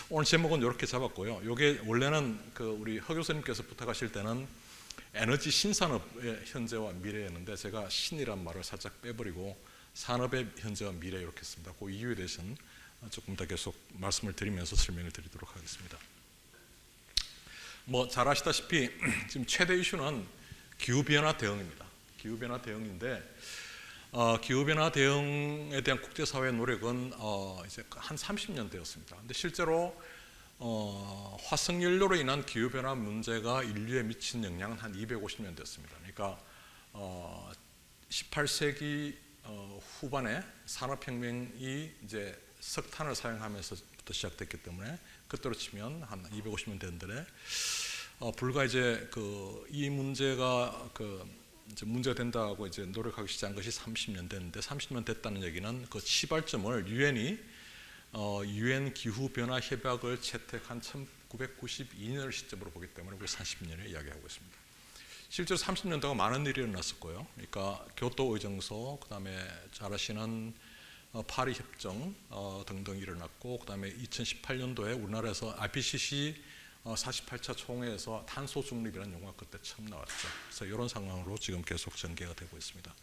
오늘 제목은 이렇게 잡았고요. 이게 원래는 우리 허 교수님께서 부탁하실 때는 에너지 신산업의 현재와 미래였는데 제가 신이란 말을 살짝 빼버리고 산업의 현재와 미래 이렇게 했습니다. 그 이유에 대해서는 조금 더 계속 말씀을 드리면서 설명을 드리도록 하겠습니다. 뭐 잘 아시다시피 지금 최대 이슈는 기후변화 대응입니다. 기후변화 대응인데 기후변화 대응에 대한 국제사회의 노력은 이제 한 30년 되었습니다. 근데 실제로 화석연료로 인한 기후변화 문제가 인류에 미친 영향은 한 250년 됐습니다. 그러니까 18세기 후반에 산업혁명이 이제 석탄을 사용하면서부터 시작됐기 때문에 그때로 치면 한 250년 됐는데 불과 이제 이 문제가 이제 문제가 된다고 이제 노력하기 시작한 것이 30년 됐는데 30년 됐다는 얘기는 그 시발점을 유엔이 유엔 기후 변화 협약을 채택한 1992년을 시점으로 보기 때문에 우리 30년을 이야기하고 있습니다. 실제로 30년 동안 많은 일이 일어났었고요. 그러니까 교토 의정서, 그다음에 잘 아시는 파리 협정 등등 일어났고, 그다음에 2018년도에 우리나라에서 IPCC 48차 총회에서 탄소 중립이라는 용어가 그때 처음 나왔죠. 그래서 이런 상황으로 지금 계속 전개가 되고 있습니다.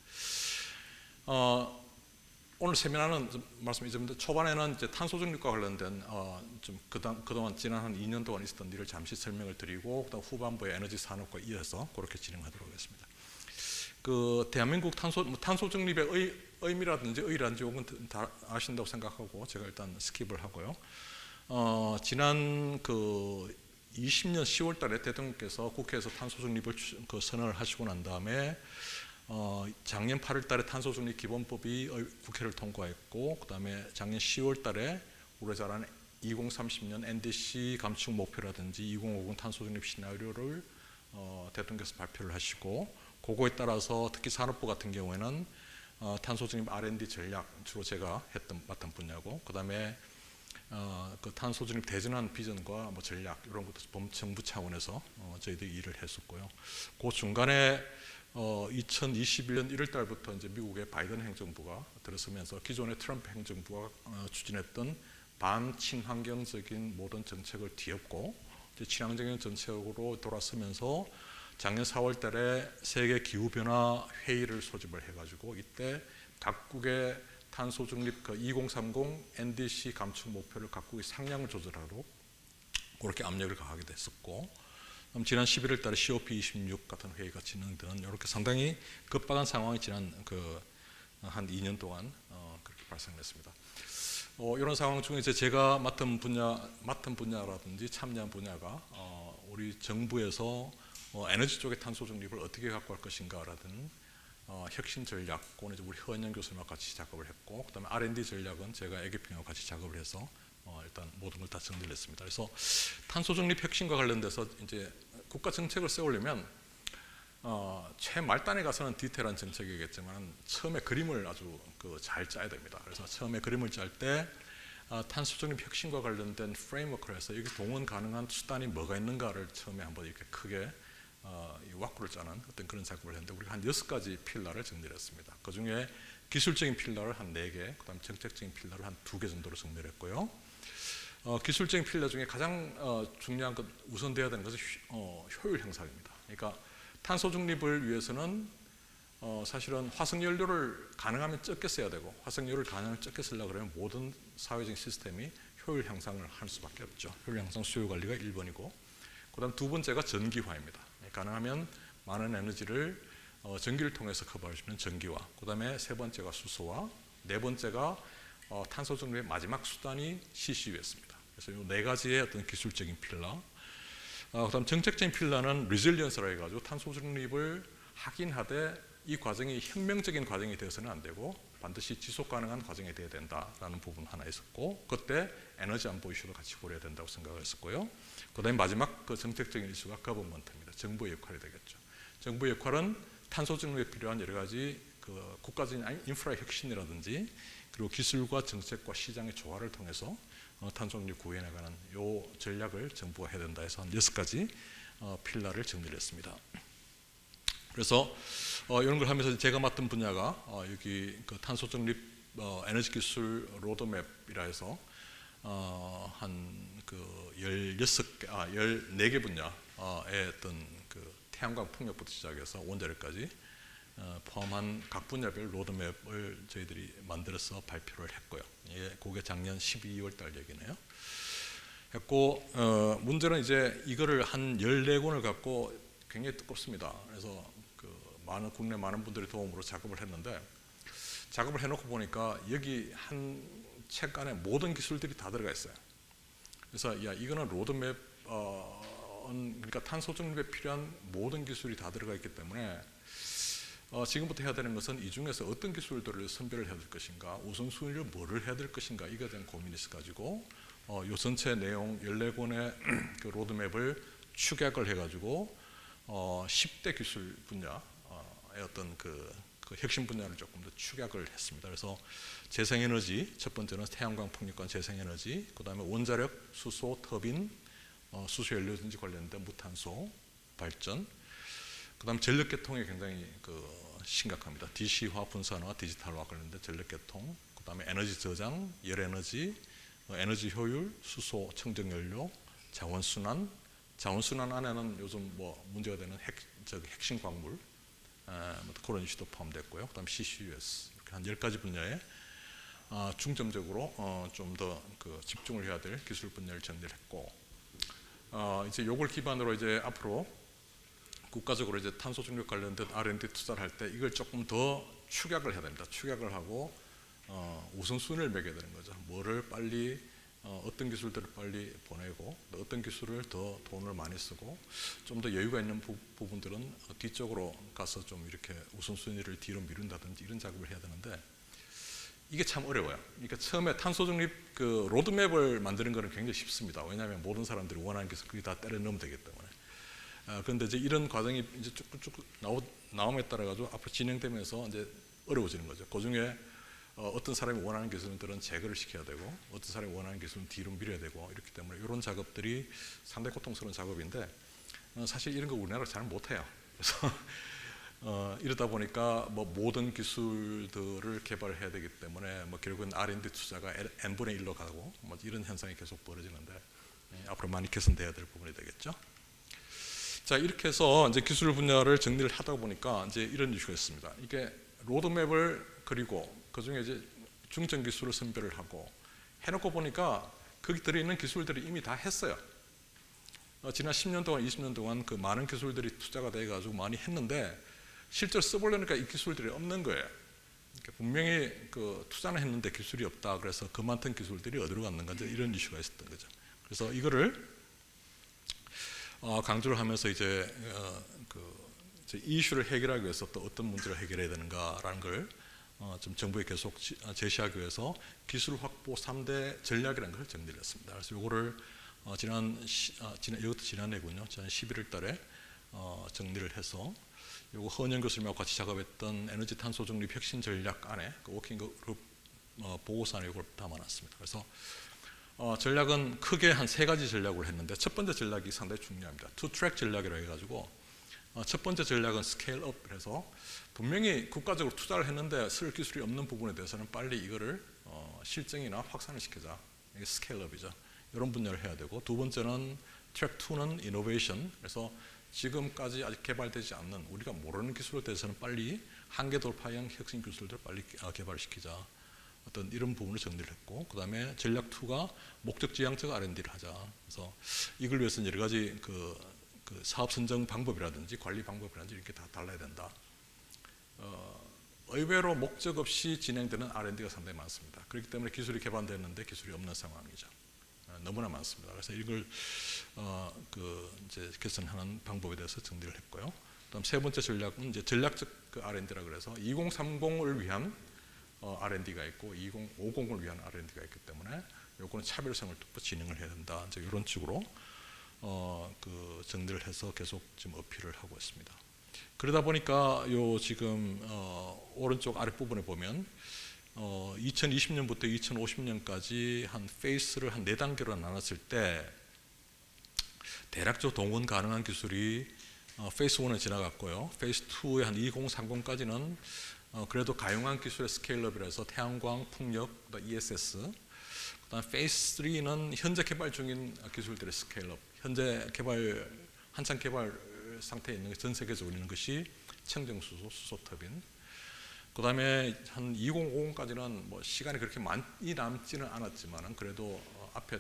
오늘 세미나는 말씀드렸는데 초반에는 이제 탄소 중립과 관련된 좀 그동안 지난 한 2년 동안 있었던 일을 잠시 설명을 드리고, 그다음 후반부에 에너지 산업과 이어서 그렇게 진행하도록 하겠습니다. 대한민국 탄소 중립의 의미라든지 의의라든지 이건 다 아신다고 생각하고 제가 일단 스킵을 하고요. 지난 20년 10월 달에 대통령께서 국회에서 탄소 중립을 선언을 하시고 난 다음에 작년 8월 달에 탄소 중립 기본법이 국회를 통과했고, 그다음에 작년 10월 달에 우리가 잘 아는 2030년 NDC 감축 목표라든지 2050 탄소 중립 시나리오를 대통령께서 발표를 하시고, 그거에 따라서 특히 산업부 같은 경우에는 탄소 중립 R&D 전략, 주로 제가 맡은 분야고, 그다음에 탄소 중립 대전환 비전과 뭐 전략 이런 것도 정부 차원에서 저희들이 일을 했었고요. 그 중간에 2021년 1월 달부터 이제 미국의 바이든 행정부가 들어서면서 기존의 트럼프 행정부가 추진했던 반친환경적인 모든 정책을 뒤엎고 이제 친환경적인 정책으로 돌아서면서 작년 4월 달에 세계 기후변화 회의를 소집을 해가지고 이때 각국의 탄소 중립 2030 NDC 감축 목표를 각국의 상향을 조절하도록 그렇게 압력을 가하게 됐었고, 지난 11월 달에 COP26 같은 회의가 진행되는 이렇게 상당히 급박한 상황이 지난 한 2년 동안 그렇게 발생했습니다. 이런 상황 중에 이제 제가 맡은 분야라든지 참여한 분야가 우리 정부에서 에너지 쪽의 탄소 중립을 어떻게 갖고 갈 것인가라든 혁신 전략, 그거는 이제 우리 허은영 교수님과 같이 작업을 했고, 그다음에 R&D 전략은 제가 애기평하고 같이 작업을 해서 일단 모든 걸 다 정리를 했습니다. 그래서 탄소 중립 혁신과 관련돼서 이제 국가 정책을 세우려면 최말단에 가서는 디테일한 정책이겠지만 처음에 그림을 아주 잘 짜야 됩니다. 그래서 처음에 그림을 짤 때 탄소 중립 혁신과 관련된 프레임워크를 해서 여기 동원 가능한 수단이 뭐가 있는가를 처음에 한번 이렇게 크게 와꾸를 짜는 어떤 그런 작업을 했는데, 우리가 한 6가지 필러를 정리를 했습니다. 그 중에 기술적인 필러를 한 4개, 그 다음 정책적인 필러를 한 2개 정도로 정리를 했고요. 기술적인 필러 중에 가장 중요한 것, 우선되어야 되는 것은 효율 향상입니다. 그러니까 탄소 중립을 위해서는 사실은 화석연료를 가능하면 적게 써야 되고, 화석연료를 가능하면 적게 쓰려고 그러면 모든 사회적인 시스템이 효율 향상을 할 수밖에 없죠. 효율 향상 수요 관리가 1번이고, 그 다음 2번째가 전기화입니다. 가능하면 많은 에너지를 전기를 통해서 커버할 수 있는 전기화, 그 다음에 3번째가 수소화, 4번째가 탄소 중립의 마지막 수단이 CCUS입니다. 그래서 이 4가지의 어떤 기술적인 필러, 그 다음 정책적인 필러는 리질리언스라 해가지고 탄소 중립을 하긴 하되 이 과정이 혁명적인 과정이 되어서는 안 되고 반드시 지속 가능한 과정이 되어야 된다라는 부분 하나 있었고, 그때 에너지 안보 이슈도 같이 고려해야 된다고 생각을 했었고요. 그 다음에 마지막 정책적인 이슈가 거버먼트입니다. 정부의 역할이 되겠죠. 정부의 역할은 탄소 중립에 필요한 여러 가지 국가적인 인프라 혁신이라든지, 그리고 기술과 정책과 시장의 조화를 통해서 탄소 중립 구현해 나가는 이 전략을 정부가 해야 된다 해서 한 6가지 필러를 정리를 했습니다. 그래서 이런 걸 하면서 제가 맡은 분야가 여기 탄소 중립 에너지 기술 로드맵이라 해서 한 그 16개, 14개 분야의 어떤 그 태양광 풍력부터 시작해서 원자력까지 포함한 각 분야별 로드맵을 저희들이 만들어서 발표를 했고요. 예, 그게 작년 12월 달 얘기네요. 했고 문제는 이제 이거를 한 14권을 갖고 굉장히 두껍습니다. 그래서 그 국내 많은 분들이 도움으로 작업을 했는데 작업을 해놓고 보니까 여기 한 책 안에 모든 기술들이 다 들어가 있어요. 그래서 야 이거는 로드맵 그러니까 탄소 중립에 필요한 모든 기술이 다 들어가 있기 때문에 지금부터 해야 되는 것은 이 중에서 어떤 기술들을 선별을 해야 될 것인가, 우선순위를 뭐를 해야 될 것인가 이거에 대한 고민이 있어가지고 요 전체 내용 14권의 그 로드맵을 축약을 해가지고 10대 기술 분야의 어떤 그 핵심 분야를 조금 더 축약을 했습니다. 그래서 재생에너지, 첫 번째는 태양광 풍력과 재생에너지, 그 다음에 원자력, 수소, 터빈, 수소연료전지 관련된 무탄소 발전, 그 다음 전력계통이 굉장히 심각합니다. DC화 분산화, 디지털화 관련된 전력계통, 그 다음에 에너지 저장, 열에너지, 에너지 효율, 수소, 청정연료, 자원순환, 자원순환 안에는 요즘 문제가 되는 핵심 광물, 그런 이슈도 포함됐고요. 그 다음 CCUS, 이렇게 한 10가지 분야에 중점적으로 좀 더 집중을 해야 될 기술 분야를 정리를 했고, 이제 요걸 기반으로 이제 앞으로 국가적으로 이제 탄소 중립 관련된 R&D 투자를 할 때 이걸 조금 더 축약을 해야 됩니다. 축약을 하고 우선순위를 매겨야 되는 거죠. 뭐를 빨리 어떤 기술들을 빨리 보내고 어떤 기술을 더 돈을 많이 쓰고 좀 더 여유가 있는 부분들은 뒤쪽으로 가서 좀 이렇게 우선순위를 뒤로 미룬다든지 이런 작업을 해야 되는데 이게 참 어려워요. 그러니까 처음에 탄소 중립 그 로드맵을 만드는 거는 굉장히 쉽습니다. 왜냐하면 모든 사람들이 원하는 기술 그게 다 때려 넣으면 되기 때문에. 그런데 이제 이런 과정이 이제 쭉쭉 나옴에 따라 가지고 앞으로 진행되면서 이제 어려워지는 거죠. 그 중에 어떤 사람이 원하는 기술들은 제거를 시켜야 되고 어떤 사람이 원하는 기술은 뒤로 밀어야 되고 이렇기 때문에 이런 작업들이 상당히 고통스러운 작업인데 사실 이런 거 우리나라가 잘 못해요. 그래서 이러다 보니까 모든 기술들을 개발해야 되기 때문에 결국은 R&D 투자가 n분의 1로 가고 이런 현상이 계속 벌어지는데 앞으로 많이 개선돼야 될 부분이 되겠죠. 자, 이렇게 해서 이제 기술 분야를 정리를 하다 보니까 이제 이런 이슈가 있습니다. 이게 로드맵을 그리고 그 중에 이제 중점 기술을 선별을 하고 해놓고 보니까 거기 들어있는 기술들이 이미 다 했어요. 지난 10년 동안, 20년 동안 그 많은 기술들이 투자가 돼가지고 많이 했는데 실제로 써보려니까 이 기술들이 없는 거예요. 그러니까 분명히 그 투자는 했는데 기술이 없다. 그래서 그 많던 기술들이 어디로 갔는가 이런 이슈가 있었던 거죠. 그래서 이거를 강조를 하면서 이제 이 이슈를 해결하기 위해서 또 어떤 문제를 해결해야 되는가라는 걸 좀 정부에 계속 제시하기 위해서 기술 확보 3대 전략이라는 걸 정리를 했습니다. 그래서 이거를 이것도 지난해군요. 지난 11월 달에 정리를 해서 요거 허은영 교수님하고 같이 작업했던 에너지 탄소 중립 혁신 전략 안에 그 워킹 그룹 보고서 안에 이걸 담아놨습니다. 그래서 전략은 크게 한 3가지 전략을 했는데 첫 번째 전략이 상당히 중요합니다. 투 트랙 전략이라고 해가지고 첫 번째 전략은 스케일 업 해서 분명히 국가적으로 투자를 했는데 쓸 기술이 없는 부분에 대해서는 빨리 이거를 실증이나 확산을 시키자. 이게 스케일 업이죠. 이런 분야를 해야 되고 두 번째는 트랙 2는 이노베이션. 그래서 지금까지 아직 개발되지 않는 우리가 모르는 기술에 대해서는 빨리 한계 돌파형 혁신 기술들을 빨리 개발시키자. 어떤 이런 부분을 정리를 했고 그 다음에 전략 2가 목적지향적 R&D를 하자. 그래서 이걸 위해서는 여러 가지 그 사업 선정 방법이라든지 관리 방법이라든지 이렇게 다 달라야 된다. 의외로 목적 없이 진행되는 R&D가 상당히 많습니다. 그렇기 때문에 기술이 개발됐는데 기술이 없는 상황이죠. 너무나 많습니다. 그래서 이걸 이제 개선하는 방법에 대해서 정리를 했고요. 그다음 세 번째 전략은 이제 전략적 R&D라 그래서 2030을 위한 R&D가 있고 2050을 위한 R&D가 있기 때문에 요거는 차별성을 또 진행을 해야 된다. 이제 이런 식으로 정리를 해서 계속 지금 어필을 하고 있습니다. 그러다 보니까 요 지금 오른쪽 아랫부분에 보면 2020년부터 2050년까지 한 페이스를 한 4단계로 나눴을 때 대략적으로 동원 가능한 기술이 페이스 1은 지나갔고요. 페이스 2의 한 2030까지는 그래도 가용한 기술의 스케일업이라서 태양광, 풍력, ESS, 그다음 페이스 3는 현재 개발 중인 기술들의 스케일업, 현재 한창 개발 상태에 있는 전 세계적으로 있는 것이 청정수소, 수소터빈. 그다음에 한 2050까지는 뭐 시간이 그렇게 많이 남지는 않았지만은 그래도 앞에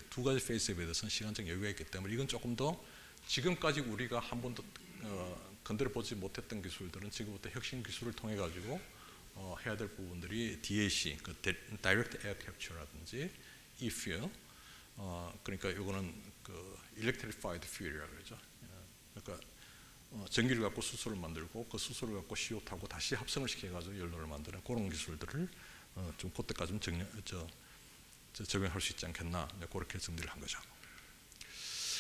두 가지 페이스업에 대해서는 시간적 여유가 있기 때문에 이건 조금 더 지금까지 우리가 한 번도 건드려 보지 못했던 기술들은 지금부터 혁신 기술을 통해 가지고 해야 될 부분들이 DAC, 그 Direct Air Capture라든지 E-Fuel, 그러니까 이거는 그 Electrified Fuel이라고 그러죠. 그러니까 전기를 갖고 수소를 만들고 그 수소를 갖고 CO 타고 다시 합성을 시켜가지고 연료를 만드는 그런 기술들을 좀 그때까지는 적용할 수 있지 않겠나, 그렇게 정리를 한 거죠.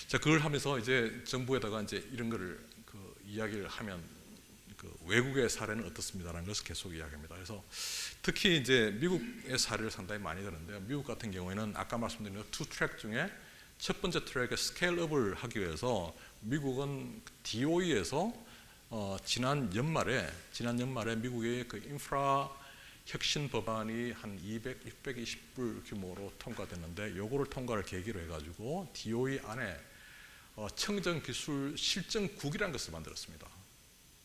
자, 그걸 하면서 이제 정부에다가 이제 이런 거를 이야기를 하면 외국의 사례는 어떻습니다라는 것을 계속 이야기합니다. 그래서 특히 이제 미국의 사례를 상당히 많이 드는데요. 미국 같은 경우에는 아까 말씀드린 투 트랙 중에 첫 번째 트랙의 스케일업을 하기 위해서 미국은 DOE에서 지난 연말에 미국의 그 인프라 혁신 법안이 한 620불 규모로 통과됐는데 요거를 통과를 계기로 해가지고 DOE 안에 청정기술 실증국이라는 것을 만들었습니다.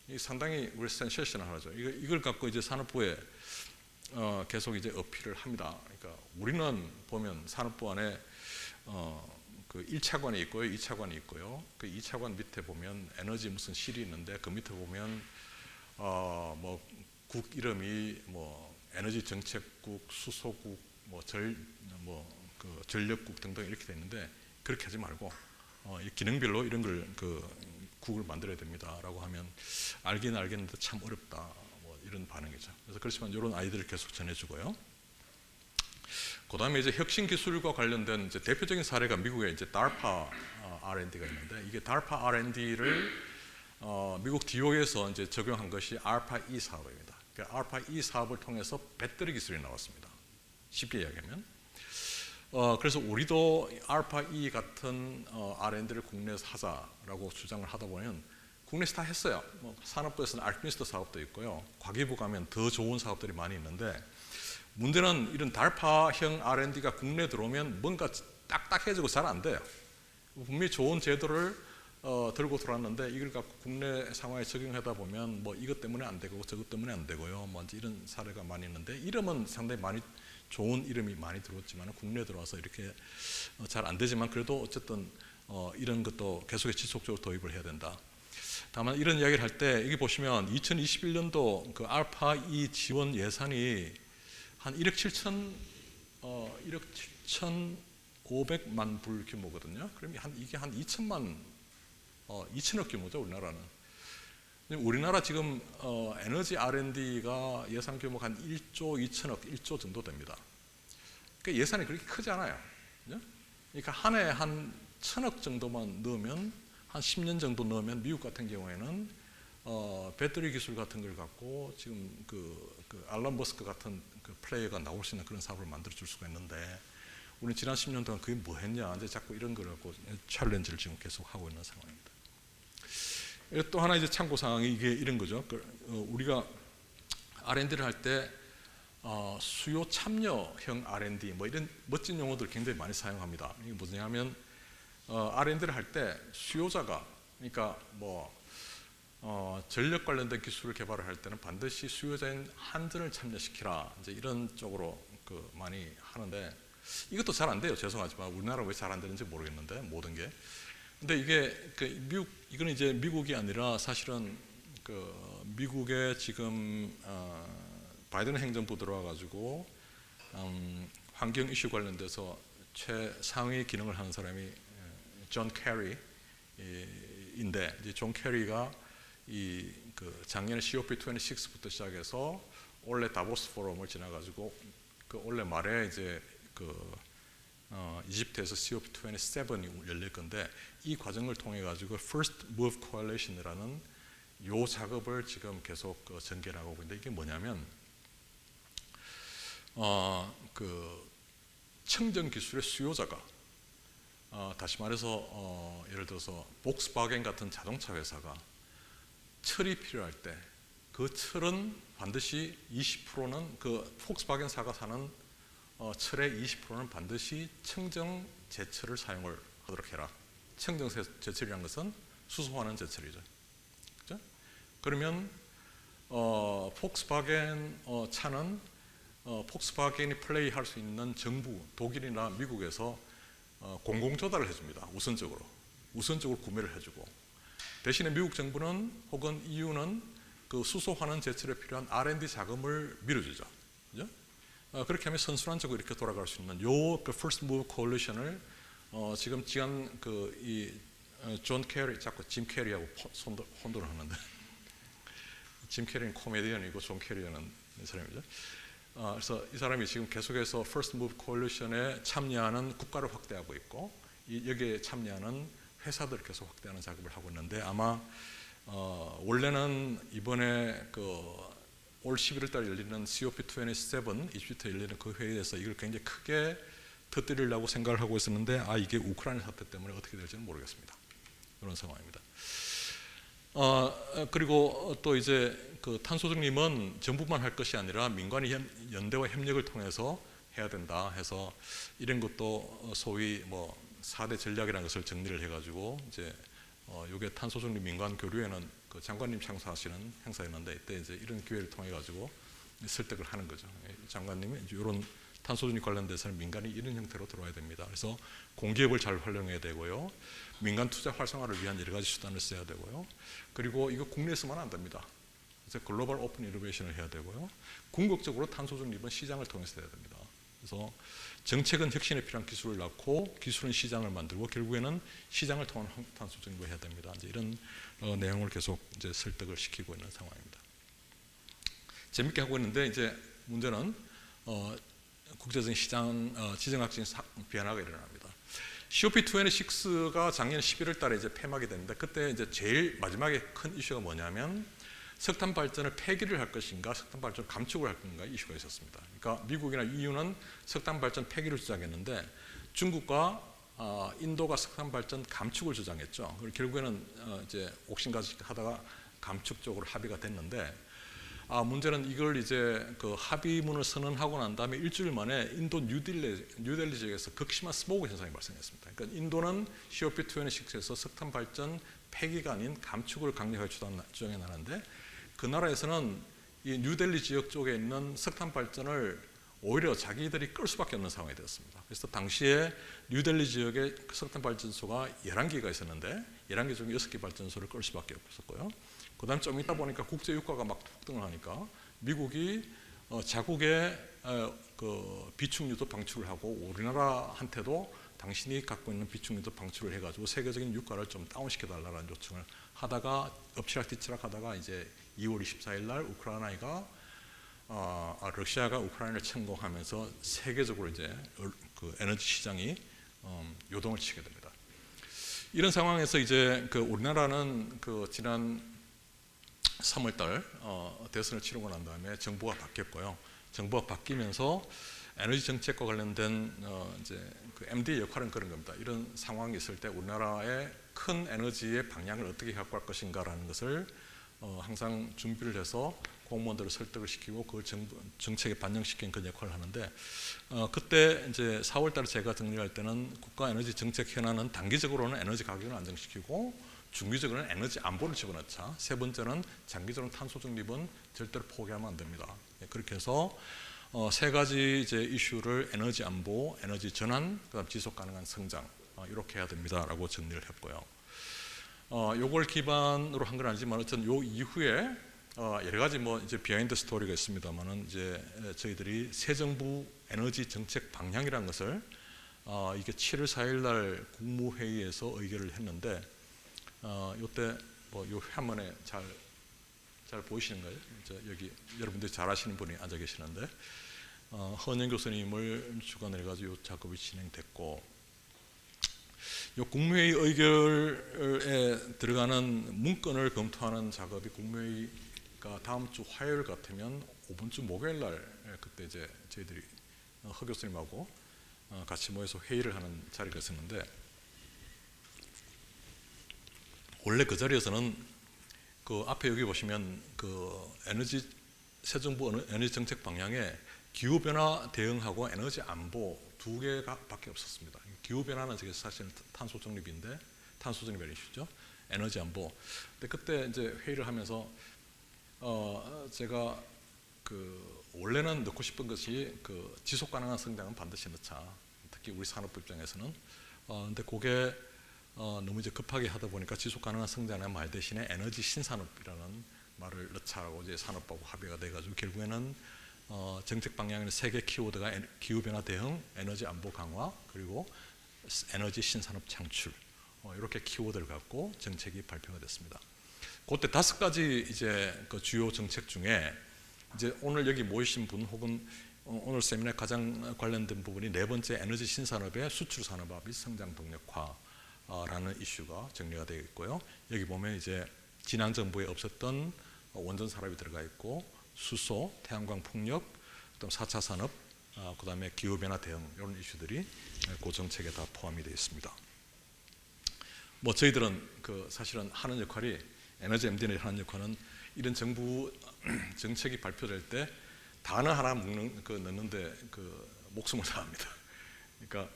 이 상당히 우리 센세이셔널하죠. 이걸 갖고 이제 산업부에 계속 이제 어필을 합니다. 그러니까 우리는 보면 산업부 안에 그 1차관이 있고요, 2차관이 있고요. 그 2차관 밑에 보면 에너지 무슨 실이 있는데 그 밑에 보면 뭐 국 이름이 뭐 에너지 정책국, 수소국, 그 전력국 등등 이렇게 돼 있는데 그렇게 하지 말고 기능별로 이런 걸 국을 만들어야 됩니다라고 하면 알긴 알겠는데 참 어렵다, 뭐 이런 반응이죠. 그래서 그렇지만 이런 아이디어를 계속 전해주고요. 그다음에 이제 혁신 기술과 관련된 이제 대표적인 사례가 미국의 이제 DARPA R&D가 있는데 이게 DARPA R&D를 미국 DO에서 이제 적용한 것이 ARPA-E 사업입니다. 그러니까 ARPA-E 사업을 통해서 배터리 기술이 나왔습니다. 쉽게 이야기하면. 그래서 우리도 ARPA-E 같은 R&D를 국내에서 하자라고 주장을 하다 보면 국내에서 다 했어요. 뭐 산업부에서는 알키미스트 사업도 있고요. 과기부 가면 더 좋은 사업들이 많이 있는데 문제는 이런 달파형 R&D가 국내에 들어오면 뭔가 딱딱해지고 잘 안 돼요. 분명히 좋은 제도를 들고 들어왔는데 이걸 갖고 국내 상황에 적용하다 보면 뭐 이것 때문에 안 되고 저것 때문에 안 되고요. 뭐 이런 사례가 많이 있는데 이름은 상당히 많이 좋은 이름이 많이 들어왔지만 국내에 들어와서 이렇게 잘 안 되지만 그래도 어쨌든 이런 것도 계속해서 지속적으로 도입을 해야 된다. 다만 이런 이야기를 할 때 여기 보시면 2021년도 그 알파-E 지원 예산이 한 1억 7,500만 불 규모거든요. 그럼 이게 한 2천억 규모죠, 우리나라는. 우리나라 지금 에너지 R&D가 예산 규모가 한 1조 2천억, 1조 정도 됩니다. 그러니까 예산이 그렇게 크지 않아요. 그러니까 한 해에 한 1,000억 정도만 넣으면 한 10년 정도 넣으면 미국 같은 경우에는 배터리 기술 같은 걸 갖고 지금 그 알런 머스크 같은 그 플레이어가 나올 수 있는 그런 사업을 만들어 줄 수가 있는데 우리는 지난 10년 동안 그게 뭐 했냐 이제 자꾸 이런 걸 갖고 챌린지를 지금 계속 하고 있는 상황입니다. 또 하나 이제 참고 사항이 이게 이런 거죠. 우리가 R&D를 할 때 수요 참여형 R&D 뭐 이런 멋진 용어들 굉장히 많이 사용합니다. 이게 뭐냐면 R&D를 할 때 수요자가 그러니까 뭐 전력 관련된 기술을 개발을 할 때는 반드시 수요자인 한전을 참여시키라 이제 이런 쪽으로 많이 하는데 이것도 잘 안 돼요. 죄송하지만 우리나라 왜 잘 안 되는지 모르겠는데 모든 게. 근데 이게 이거는 이제 미국이 아니라 사실은 미국의 지금 바이든 행정부 들어와가지고 환경 이슈 관련돼서 최상위 기능을 하는 사람이 존 캐리인데 이제 존 캐리가 작년에 COP26부터 시작해서 올해 다보스 포럼을 지나가지고 올해 말에 이제 이집트에서 COP27이 열릴 건데 이 과정을 통해 가지고 First Move Coalition이라는 요 작업을 지금 계속 전개하고 있는데 이게 뭐냐면 청정 기술의 수요자가 다시 말해서 예를 들어서 복스바겐 같은 자동차 회사가 철이 필요할 때 그 철은 반드시 20%는 그 폭스바겐사가 사는 철의 20%는 반드시 청정 제철을 사용을 하도록 해라. 청정 제철이라는 것은 수소화하는 제철이죠. 그죠? 그러면 폭스바겐 차는 폭스바겐이 플레이할 수 있는 정부, 독일이나 미국에서 공공 조달을 해줍니다. 우선적으로 구매를 해주고, 대신에 미국 정부는 혹은 EU는 그 수소화하는 제철에 필요한 R&D 자금을 밀어주죠. 그죠? 그렇게 하면 선순환적으로 이렇게 돌아갈 수 있는 그 First Move Coalition을 지금 지난 존 캐리, 자꾸 짐 캐리하고 혼돈을 하는데 짐 캐리는 코미디언이고 존 캐리는 사람이죠. 그래서 이 사람이 지금 계속해서 First Move Coalition에 참여하는 국가를 확대하고 있고, 여기에 참여하는 회사들을 계속 확대하는 작업을 하고 있는데, 아마 원래는 이번에 올 11월달 열리는 COP27 이집트에 열리는 그 회의에서 이걸 굉장히 크게 터뜨리려고 생각을 하고 있었는데, 이게 우크라이나 사태 때문에 어떻게 될지는 모르겠습니다. 그런 상황입니다. 그리고 또 이제 그 탄소 중립은 정부만 할 것이 아니라 민간의 연대와 협력을 통해서 해야 된다 해서, 이런 것도 소위 4대 전략이라는 것을 정리를 해가지고, 이제 요게 탄소 중립 민간 교류에는 그 장관님 창사하시는 행사였는데, 이때 이제 이런 기회를 통해 가지고 설득을 하는 거죠. 장관님이 이제 이런 탄소 중립 관련돼서는 민간이 이런 형태로 들어와야 됩니다. 그래서 공기업을 잘 활용해야 되고요, 민간 투자 활성화를 위한 여러 가지 수단을 써야 되고요, 그리고 이거 국내에서만 안 됩니다. 그래서 글로벌 오픈 이노베이션을 해야 되고요, 궁극적으로 탄소 중립은 시장을 통해서 해야 됩니다. 그래서 정책은 혁신에 필요한 기술을 낳고, 기술은 시장을 만들고, 결국에는 시장을 통한 탄소 중립을 해야 됩니다. 이제 이런 내용을 계속 이제 설득을 시키고 있는 상황입니다. 재밌게 하고 있는데, 이제 문제는 국제적인 시장 지정학적인 변화가 일어납니다. COP26가 작년 11월 달에 이제 폐막이 됐는데, 그때 이제 제일 마지막에 큰 이슈가 뭐냐면 석탄 발전을 폐기를 할 것인가, 석탄 발전을 감축을 할 건가 이슈가 있었습니다. 그러니까 미국이나 EU는 석탄 발전 폐기를 주장했는데, 중국과 인도가 석탄 발전 감축을 주장했죠. 그리고 결국에는 이제 옥신각신 하다가 감축 쪽으로 합의가 됐는데, 문제는 이걸 이제 그 합의문을 선언하고 난 다음에 일주일 만에 인도 뉴델리 지역에서 극심한 스모그 현상이 발생했습니다. 그러니까 인도는 COP26에서 석탄 발전 폐기가 아닌 감축을 강력하게 주장해 나는데, 그 나라에서는 이 뉴델리 지역 쪽에 있는 석탄 발전을 오히려 자기들이 끌 수밖에 없는 상황이 되었습니다. 그래서 당시에 뉴델리 지역에 석탄 발전소가 11개가 있었는데 11개 중에 6개 발전소를 끌 수밖에 없었고요. 그 다음에 좀 있다 보니까 국제 유가가 막 폭등을 하니까 미국이 자국의 그 비축유도 방출을 하고, 우리나라한테도 당신이 갖고 있는 비축유도 방출을 해가지고 세계적인 유가를 좀 다운시켜달라는 요청을 하다가 엎치락뒤치락 하다가 이제 2월 24일 날 러시아가 우크라이나를 침공하면서 세계적으로 이제 그 에너지 시장이 요동을 치게 됩니다. 이런 상황에서 이제 그 우리나라는 그 지난 3월달 대선을 치르고 난 다음에 정부가 바뀌었고요. 정부가 바뀌면서 에너지 정책과 관련된 이제 그 MD의 역할은 그런 겁니다. 이런 상황이 있을 때 우리나라의 큰 에너지의 방향을 어떻게 갖고 갈 것인가라는 것을 항상 준비를 해서 공무원들을 설득을 시키고 그걸 정책에 반영시키는 그런 역할을 하는데, 그때 이제 4월달에 제가 정리할 때는 국가 에너지 정책 현안은 단기적으로는 에너지 가격을 안정시키고, 중기적으로는 에너지 안보를 집어넣자, 세 번째는 장기적으로 탄소 중립은 절대로 포기하면 안 됩니다. 그렇게 해서 세 가지 이제 이슈를 에너지 안보, 에너지 전환, 그다음 지속 가능한 성장, 이렇게 해야 됩니다라고 정리를 했고요. 요걸 기반으로 한 건 아니지만 어쨌든 요 이후에 여러 가지 이제 비하인드 스토리가 있습니다만은, 이제 저희들이 새 정부 에너지 정책 방향이라는 것을 이게 7월 4일 날 국무회의에서 의결을 했는데, 요때 요 화면에 잘 보이시는 거예요? 여기 여러분들이 잘 아시는 분이 앉아 계시는데, 헌영 교수님을 주관을 해가지고 요 작업이 진행됐고, 요 국무회의 의결에 들어가는 문건을 검토하는 작업이 국무회의가 다음 주 화요일 같으면 이번 주 목요일 날 그때 이제 저희들이 허 교수님하고 같이 모여서 회의를 하는 자리가 있었는데, 원래 그 자리에서는 그 앞에 여기 보시면 그 새 정부 에너지 정책 방향에 기후 변화 대응하고 에너지 안보 두 개밖에 없었습니다. 기후 변화는 사실 탄소 중립인데 탄소 중립의 이슈죠. 에너지 안보. 근데 그때 이제 회의를 하면서 제가 원래는 넣고 싶은 것이 지속 가능한 성장은 반드시 넣자. 특히 우리 산업부 입장에서는. 근데 그게 너무 이제 급하게 하다 보니까 지속 가능한 성장의 말 대신에 에너지 신산업이라는 말을 넣자라고 이제 산업부하고 합의가 돼가지고 결국에는 정책 방향에는 세 개 키워드가 기후 변화 대응, 에너지 안보 강화, 그리고 에너지 신산업 창출. 이렇게 키워드를 갖고 정책이 발표가 됐습니다. 그때 5가지 이제 그 주요 정책 중에 이제 오늘 여기 모이신 분 혹은 오늘 세미나에 가장 관련된 부분이 네 번째 에너지 신산업의 수출 산업화 및 성장 동력화라는 이슈가 정리가 되어 있고요. 여기 보면 이제 지난 정부에 없었던 원전 산업이 들어가 있고 수소, 태양광 풍력, 그다음 4차 산업, 그다음에 기후 변화 대응 이런 이슈들이 그 정책에 다 포함이 되어 있습니다. 뭐 저희들은 사실은 하는 역할이 에너지 MDN이 하는 역할은 이런 정부 정책이 발표될 때 단어 하나 넣는데 목숨을 다합니다. 그러니까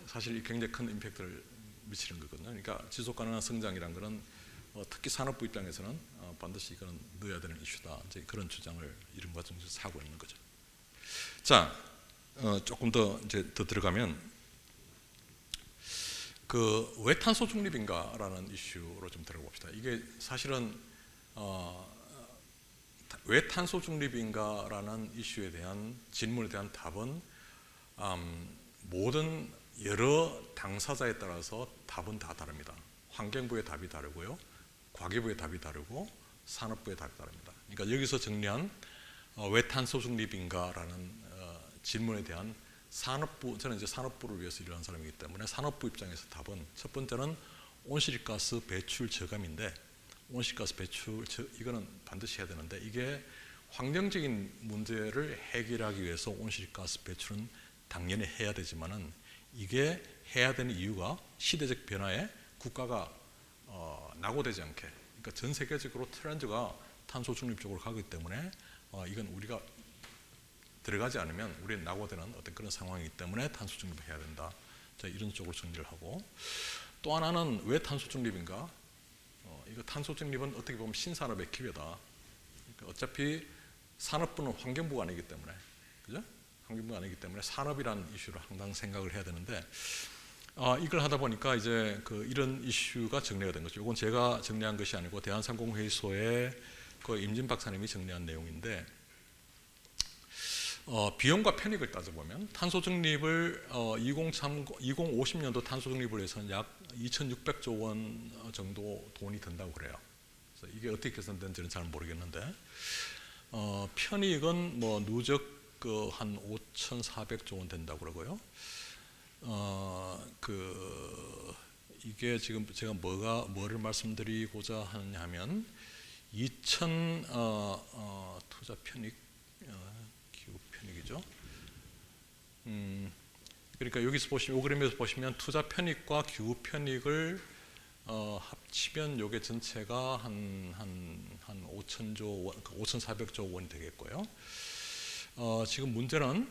사실 굉장히 큰 임팩트를 미치는 거거든요. 그러니까 지속 가능한 성장이란 거는 특히 산업부 입장에서는 반드시 이거는 넣어야 되는 이슈다. 이제 그런 주장을 이런 과정에서 하고 있는 거죠. 자, 조금 더 들어가면 왜 탄소 중립인가라는 이슈로 좀 들어봅시다. 이게 사실은 왜 탄소 중립인가라는 이슈에 대한 질문에 대한 답은 모든 여러 당사자에 따라서 답은 다 다릅니다. 환경부의 답이 다르고요, 과기부의 답이 다르고 산업부의 답이 다릅니다. 그러니까 여기서 정리한 왜 탄소 중립인가라는 질문에 대한 산업부, 저는 이제 산업부를 위해서 일하는 사람이기 때문에 산업부 입장에서 답은 첫 번째는 온실가스 배출 저감인데, 온실가스 배출 이거는 반드시 해야 되는데 이게 환경적인 문제를 해결하기 위해서 온실가스 배출은 당연히 해야 되지만은 이게 해야 되는 이유가 시대적 변화에 국가가 낙오되지 않게, 그러니까 전 세계적으로 트렌드가 탄소 중립 쪽으로 가기 때문에 이건 우리가 들어가지 않으면 우리는 낙오되는 어떤 그런 상황이기 때문에 탄소 중립을 해야 된다. 자, 이런 쪽으로 정리를 하고, 또 하나는 왜 탄소 중립인가? 이거 탄소 중립은 어떻게 보면 신산업의 기회다. 그러니까 어차피 산업부는 환경부가 아니기 때문에, 그죠? 환경부가 아니기 때문에 산업이라는 이슈를 항상 생각을 해야 되는데, 이걸 하다 보니까 이제 이런 이슈가 정리가 된 거죠. 이건 제가 정리한 것이 아니고 대한상공회의소의 임진 박사님이 정리한 내용인데, 비용과 편익을 따져보면 탄소 중립을 2050년도 탄소 중립을 위해서는 약 2,600조 원 정도 돈이 든다고 그래요. 그래서 이게 어떻게 계산된지는 잘 모르겠는데 편익은 뭐 누적 한 5,400조 원 된다고 그러고요. 이게 지금 제가 뭐를 말씀드리고자 하냐면 투자 편익, 기후 편익이죠. 그러니까 여기서 보시면, 이 그림에서 보시면 투자 편익과 기후 편익을 합치면 요게 전체가 한 5,000조 원, 5,400조 원이 되겠고요. 지금 문제는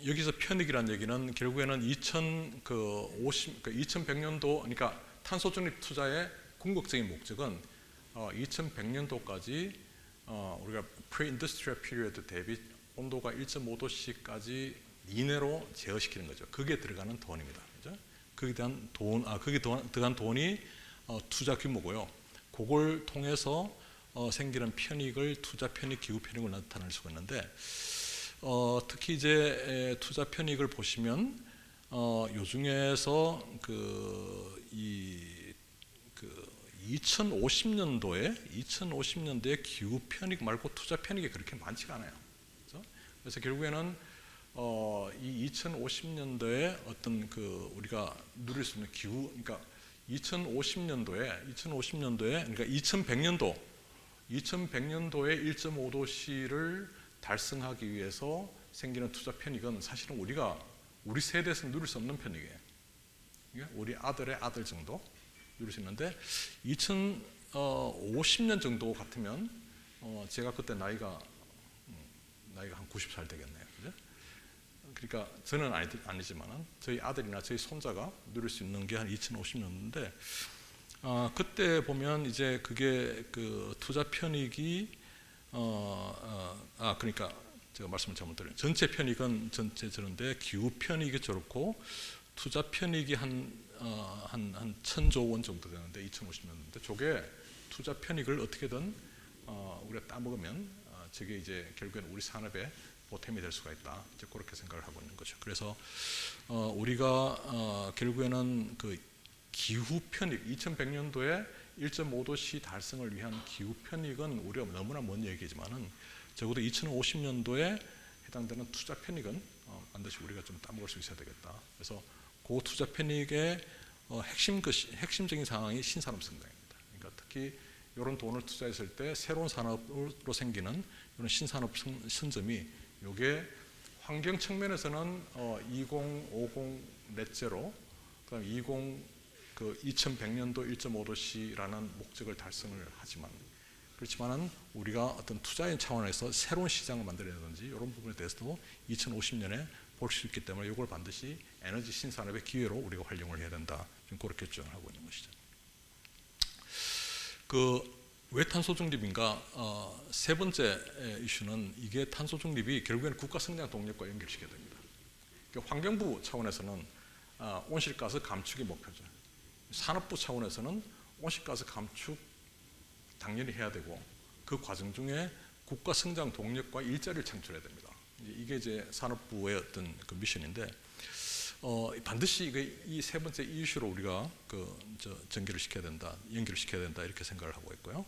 여기서 편익이라는 얘기는 결국에는 2100년도, 그러니까 탄소 중립 투자의 궁극적인 목적은 2100년도까지 우리가 pre-industrial period 대비 온도가 1.5도씨까지 이내로 제어시키는 거죠. 그게 들어가는 돈입니다. 그죠? 거기에 대한 거기에 들어간 돈이 투자 규모고요. 그걸 통해서 생기는 편익을 투자 편익, 기후 편익을 나타낼 수가 있는데, 특히 이제 투자 편익을 보시면 요 중에서 2050년도에 기후 편익 말고 투자 편익이 그렇게 많지가 않아요. 그래서 결국에는 이 2050년도에 어떤 우리가 누릴 수 있는 기후, 그러니까 2050년도에 그러니까 2100년도에 1.5도씨를 달성하기 위해서 생기는 투자 편익은 사실은 우리 세대에서 누릴 수 없는 편익이에요. 우리 아들의 아들 정도 누릴 수 있는데 2050년 정도 같으면 제가 그때 나이가 나이가 한 90살 되겠네요. 그죠? 그러니까 저는 아니지만은 저희 아들이나 저희 손자가 누릴 수 있는 게 한 2050년인데 그때 보면 이제 그게 그 투자 편익이 그러니까 제가 말씀을 잘못드렸네요. 전체 편익은 전체 저런데 기후 편익이 저렇고 투자 편익이 한 1,000조 원 정도 되는데 2050년인데 저게 투자 편익을 어떻게든 우리가 따먹으면 저게 이제 결국엔 우리 산업에 보탬이 될 수가 있다. 이제 그렇게 생각을 하고 있는 거죠. 그래서 우리가 결국에는 그 기후 편익 2100년도에 1.5도씨 달성을 위한 기후 편익은 우리가 너무나 먼 얘기지만은 적어도 2050년도에 해당되는 투자 편익은 반드시 우리가 좀 따먹을 수 있어야 되겠다. 그래서 그 투자 편익의 핵심적인 상황이 신산업 성장입니다. 그러니까 특히 이런 돈을 투자했을 때 새로운 산업으로 생기는 이런 신산업 선점이 이게 환경 측면에서는 2050 넷제로, 그다음 2100년도 1.5도씨라는 목적을 달성을 하지만 그렇지만은 우리가 어떤 투자인 차원에서 새로운 시장을 만들어내든지 이런 부분에 대해서도 2050년에 볼 수 있기 때문에 이걸 반드시 에너지 신산업의 기회로 우리가 활용을 해야 된다. 지금 그렇게 주장을 하고 있는 것이죠. 왜 탄소 중립인가? 세 번째 이슈는 이게 탄소 중립이 결국에는 국가 성장 동력과 연결시켜야 됩니다. 그러니까 환경부 차원에서는 온실가스 감축이 목표죠. 산업부 차원에서는 온실가스 감축 당연히 해야 되고 그 과정 중에 국가 성장 동력과 일자리를 창출해야 됩니다. 이게 이제 산업부의 어떤 그 미션인데 반드시 이 세 번째 이슈로 우리가 연결을 시켜야 된다 이렇게 생각을 하고 있고요.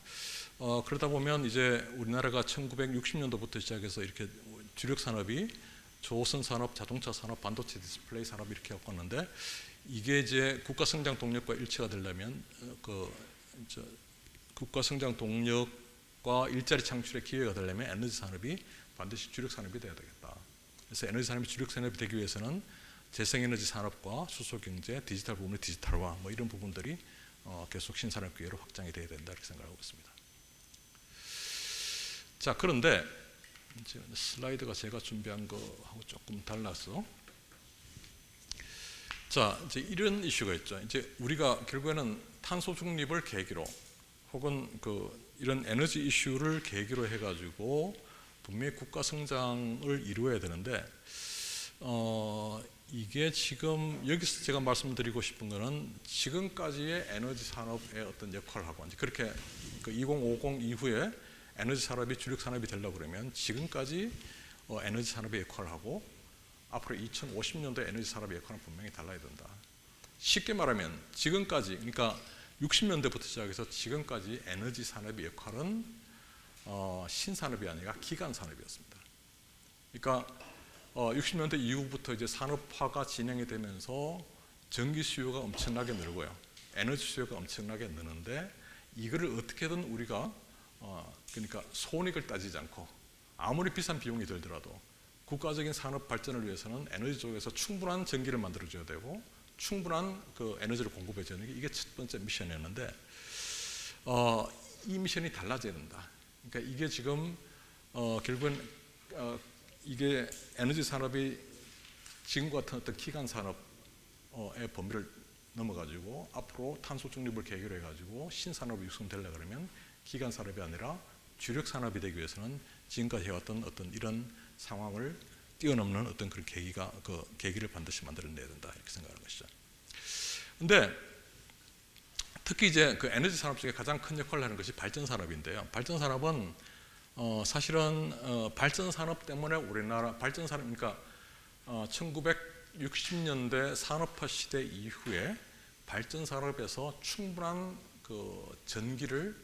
그러다 보면 이제 우리나라가 1960년도부터 시작해서 이렇게 주력 산업이 조선 산업, 자동차 산업, 반도체 디스플레이 산업 이렇게 왔는데 이게 이제 국가 성장 동력과 일치가 되려면 국가 성장 동력과 일자리 창출의 기회가 되려면 에너지 산업이 반드시 주력 산업이 되어야 되겠다. 그래서 에너지 산업이 주력 산업이 되기 위해서는 재생에너지 산업과 수소경제, 디지털 부분의 디지털화 뭐 이런 부분들이 계속 신산업 기회로 확장이 돼야 된다 이렇게 생각하고 있습니다. 자, 그런데 이제 슬라이드가 제가 준비한 거하고 조금 달라서 자, 이제 이런 이슈가 있죠. 이제 우리가 결국에는 탄소 중립을 계기로 혹은 이런 에너지 이슈를 계기로 해가지고 분명히 국가 성장을 이루어야 되는데 이게 지금 여기서 제가 말씀드리고 싶은 거는 지금까지의 에너지 산업의 어떤 역할을 하고 이제 그렇게 2050 이후에 에너지 산업이 주력 산업이 되려고 그러면 지금까지 에너지 산업의 역할을 하고 앞으로 2050년도에 에너지 산업의 역할은 분명히 달라야 된다. 쉽게 말하면 지금까지 그러니까 60년대부터 시작해서 지금까지 에너지 산업의 역할은 신산업이 아니라 기간 산업이었습니다. 그러니까 60년대 이후부터 이제 산업화가 진행이 되면서 전기 수요가 엄청나게 늘고요. 에너지 수요가 엄청나게 느는데 이거를 어떻게든 우리가 그러니까 손익을 따지지 않고 아무리 비싼 비용이 들더라도 국가적인 산업 발전을 위해서는 에너지 쪽에서 충분한 전기를 만들어줘야 되고 충분한 에너지를 공급해줘야 되는 게 이게 첫 번째 미션이었는데 이 미션이 달라져야 된다. 그러니까 이게 지금 결국은 이게 에너지 산업이 지금과 같은 어떤 기간 산업의 범위를 넘어가지고 앞으로 탄소 중립을 계기로 해가지고 신산업이 육성되려 그러면 기간 산업이 아니라 주력 산업이 되기 위해서는 지금까지 해왔던 어떤 이런 상황을 뛰어넘는 어떤 그런 계기를 반드시 만들어내야 된다 이렇게 생각하는 것이죠. 근데 특히 이제 에너지 산업 중에 가장 큰 역할을 하는 것이 발전 산업인데요. 발전 산업은 사실은 발전 산업 때문에 우리나라 발전 산업 그러니까 1960년대 산업화 시대 이후에 발전 산업에서 충분한 전기를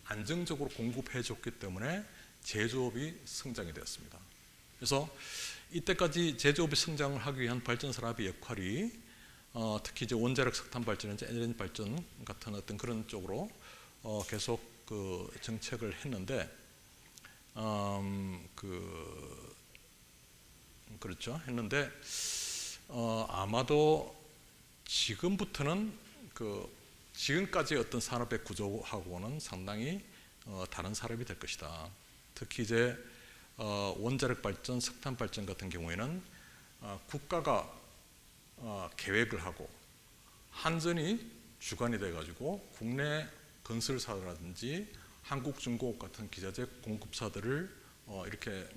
안정적으로 공급해 줬기 때문에 제조업이 성장이 되었습니다. 그래서 이때까지 제조업이 성장을 하기 위한 발전 산업의 역할이 특히 이제 원자력 석탄 발전, 에너지 발전 같은 어떤 그런 쪽으로 계속 정책을 했는데 그렇죠. 했는데 아마도 지금부터는 지금까지의 어떤 산업의 구조하고는 상당히 다른 산업이 될 것이다. 특히 이제 원자력 발전, 석탄 발전 같은 경우에는 국가가 계획을 하고 한전이 주관이 돼가지고 국내 건설사라든지 한국중공업 같은 기자재 공급사들을 이렇게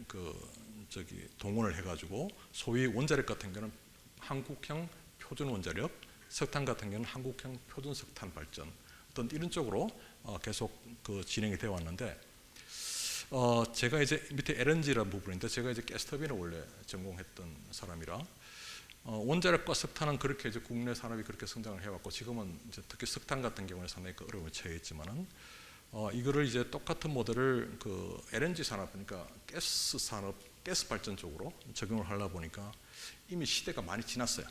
동원을 해가지고 소위 원자력 같은 경우는 한국형 표준 원자력, 석탄 같은 경우는 한국형 표준 석탄 발전 어떤 이런 쪽으로 계속 진행이 되어 왔는데 제가 이제 밑에 LNG라는 부분인데 제가 이제 가스터빈을 원래 전공했던 사람이라 원자력과 석탄은 그렇게 이제 국내 산업이 그렇게 성장을 해왔고 지금은 이제 특히 석탄 같은 경우는 상당히 어려움에 처해 있지만은 이거를 이제 똑같은 모델을 LNG 산업 그러니까 가스 산업, 가스 발전 쪽으로 적용을 하려 보니까 이미 시대가 많이 지났어요.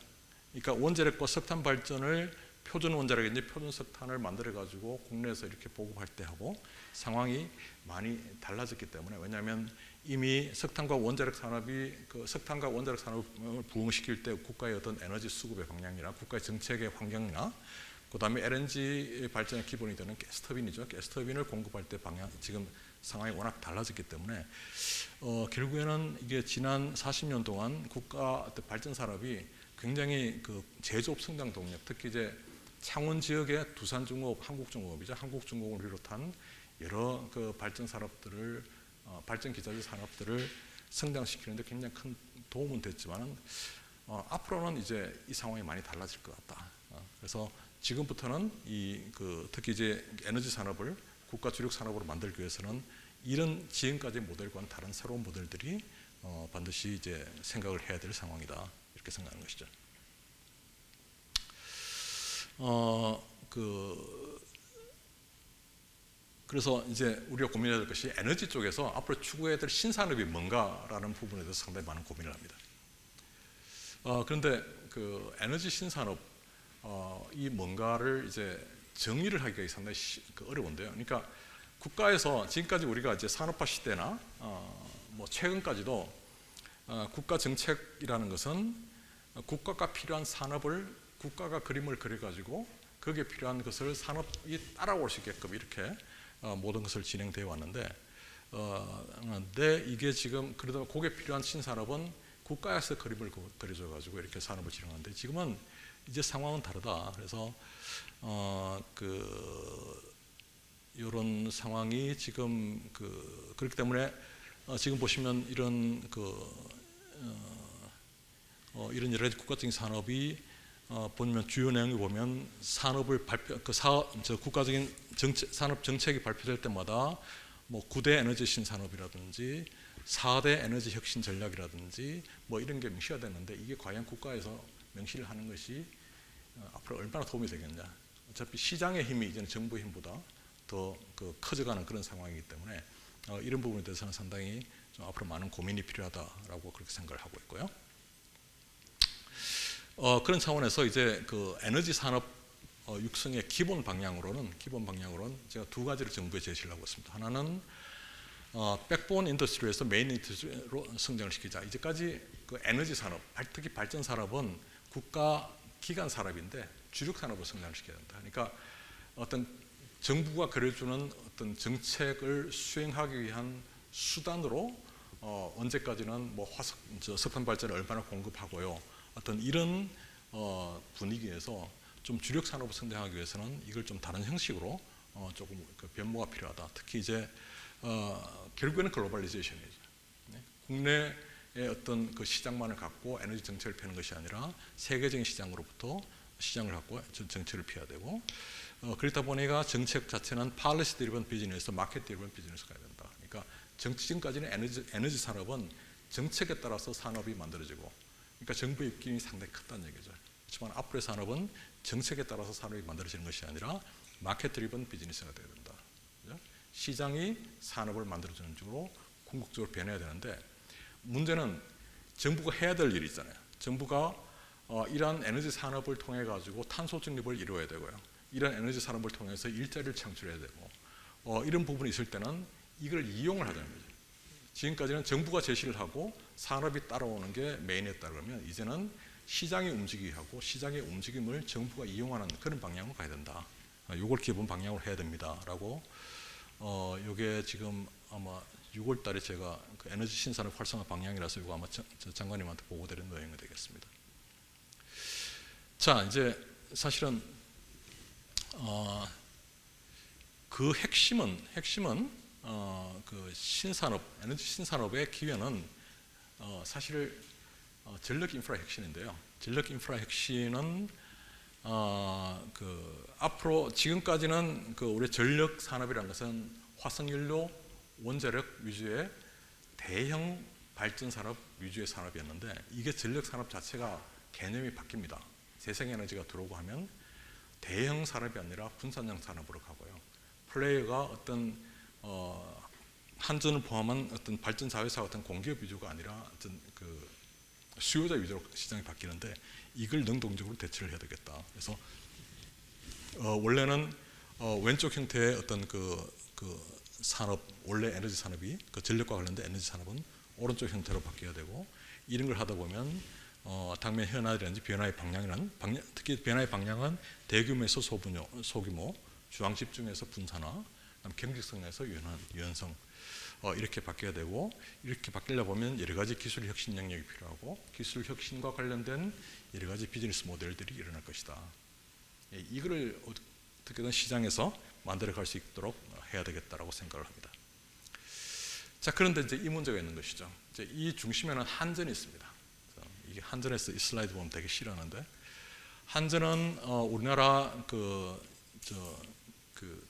그러니까 원자력과 석탄 발전을 표준 원자력인지 표준 석탄을 만들어 가지고 국내에서 이렇게 보급할 때 하고 상황이 많이 달라졌기 때문에 왜냐하면 이미 석탄과 원자력 산업이 석탄과 원자력 산업을 부흥시킬 때 국가의 어떤 에너지 수급의 방향이나 국가의 정책의 환경이나 그다음에 LNG 발전의 기본이 되는 가스터빈이죠. 가스터빈을 공급할 때 방향 지금 상황이 워낙 달라졌기 때문에 결국에는 이게 지난 40년 동안 국가 발전 산업이 굉장히 제조업 성장 동력, 특히 이제 창원 지역의 두산중공업, 한국중공업이죠. 한국중공업을 비롯한 여러 발전 산업들을 발전 기자재 산업들을 성장시키는데 굉장히 큰 도움은 됐지만 앞으로는 이제 이 상황이 많이 달라질 것 같다. 그래서 지금부터는 특히 이제 에너지 산업을 국가 주력 산업으로 만들기 위해서는 이런 지금까지 모델과는 다른 새로운 모델들이 반드시 이제 생각을 해야 될 상황이다 이렇게 생각하는 것이죠. 그래서 이제 우리가 고민해야 될 것이 에너지 쪽에서 앞으로 추구해야 될 신산업이 뭔가라는 부분에 대해서 상당히 많은 고민을 합니다. 그런데 에너지 신산업 이 뭔가를 이제 정의를 하기가 상당히 어려운데요. 그러니까 국가에서 지금까지 우리가 이제 산업화 시대나 뭐 최근까지도 국가 정책이라는 것은 국가가 필요한 산업을 국가가 그림을 그려가지고 거기에 필요한 것을 산업이 따라올 수 있게끔 이렇게 모든 것을 진행되어 왔는데 근데 이게 지금 그러다 거기에 필요한 신산업은 국가에서 그림을 그려줘가지고 이렇게 산업을 진행하는데 지금은 이제 상황은 다르다. 그래서 이런 상황이 지금 그렇기 때문에 지금 보시면 이런 이런 여러 가지 국가적인 산업이 보면 주요 내용을 보면 산업을 국가적인 산업 정책이 발표될 때마다 뭐 9대 에너지 신산업이라든지 4대 에너지 혁신 전략이라든지 뭐 이런 게 명시가 되는데 이게 과연 국가에서 명시를 하는 것이 앞으로 얼마나 도움이 되겠냐. 어차피 시장의 힘이 이제는 정부의 힘보다 더 커져가는 그런 상황이기 때문에 이런 부분에 대해서는 상당히 좀 앞으로 많은 고민이 필요하다라고 그렇게 생각을 하고 있고요. 그런 차원에서 이제 에너지 산업 육성의 기본 방향으로는 제가 두 가지를 정부에 제시를 하고 있습니다. 하나는 백본 인더스트리에서 메인 인더스트리로 성장을 시키자. 이제까지 에너지 산업, 특히 발전 산업은 국가 기관 산업인데 주력 산업을 성장을 시켜야 된다. 그러니까 어떤 정부가 그려주는 어떤 정책을 수행하기 위한 수단으로 언제까지는 뭐 석탄 발전을 얼마나 공급하고요. 어떤 이런 분위기에서 좀 주력 산업을 성장하기 위해서는 이걸 좀 다른 형식으로 조금 변모가 필요하다. 특히 이제 결국에는 글로벌리제이션이죠. 네? 국내의 어떤 시장만을 갖고 에너지 정책을 펴는 것이 아니라 세계적인 시장으로부터 시장을 갖고 정책을 펴야 되고 그렇다 보니까 정책 자체는 policy driven 비즈니스, 마켓 driven 비즈니스가 돼야 된다. 그러니까 지금까지는 에너지 산업은 정책에 따라서 산업이 만들어지고 그러니까 정부의 입김이 상당히 컸다는 얘기죠. 그렇지만 앞으로의 산업은 정책에 따라서 산업이 만들어지는 것이 아니라 마켓 드리븐 비즈니스가 돼야 된다. 그렇죠? 시장이 산업을 만들어주는 쪽으로 궁극적으로 변해야 되는데 문제는 정부가 해야 될 일이 있잖아요. 정부가 이러한 에너지 산업을 통해 가지고 탄소 중립을 이루어야 되고요. 이런 에너지 산업을 통해서 일자리를 창출해야 되고 이런 부분이 있을 때는 이걸 이용을 하자는 거죠. 지금까지는 정부가 제시를 하고 산업이 따라오는 게 메인이었다 그러면 이제는 시장이 움직이게 하고 시장의 움직임을 정부가 이용하는 그런 방향으로 가야 된다. 이걸 기본 방향으로 해야 됩니다라고 이게 지금 아마 6월 달에 제가 그 에너지 신산업 활성화 방향이라서 이거 아마 저 장관님한테 보고드린 내용이 되겠습니다. 자, 이제 사실은 그 핵심은 그 신산업, 에너지 신산업의 기회는 사실 전력 인프라 혁신인데요. 전력 인프라 혁신은 그 앞으로 지금까지는 그 우리 전력 산업이라는 것은 화석연료, 원자력 위주의 대형 발전 산업 위주의 산업이었는데 이게 전력 산업 자체가 개념이 바뀝니다. 재생에너지가 들어오고 하면 대형 산업이 아니라 분산형 산업으로 가고요. 플레이어가 어떤 한전을 포함한 어떤 발전 자회사 같은 공기업 위주가 아니라 어떤 그 수요자 위주로 시장이 바뀌는데 이걸 능동적으로 대처를 해야 되겠다. 그래서 원래는 왼쪽 형태의 어떤 그 산업, 원래 에너지 산업이 그 전력과 관련된 에너지 산업은 오른쪽 형태로 바뀌어야 되고 이런 걸 하다 보면 당면 현안이라든지 변화의 방향이란 특히 변화의 방향은 대규모에서 소규모, 주황 집중에서 분산화, 경직성에서 유연성 이렇게 바뀌어야 되고 이렇게 바뀌려고 보면 여러 가지 기술 혁신 영역이 필요하고 기술 혁신과 관련된 여러 가지 비즈니스 모델들이 일어날 것이다. 이거를 어떻게든 시장에서 만들어갈 수 있도록 해야 되겠다라고 생각을 합니다. 자, 그런데 이제 이 문제가 있는 것이죠. 이제 이 중심에는 한전이 있습니다. 이게 한전에서 이 슬라이드 보면 되게 싫어하는데 한전은 우리나라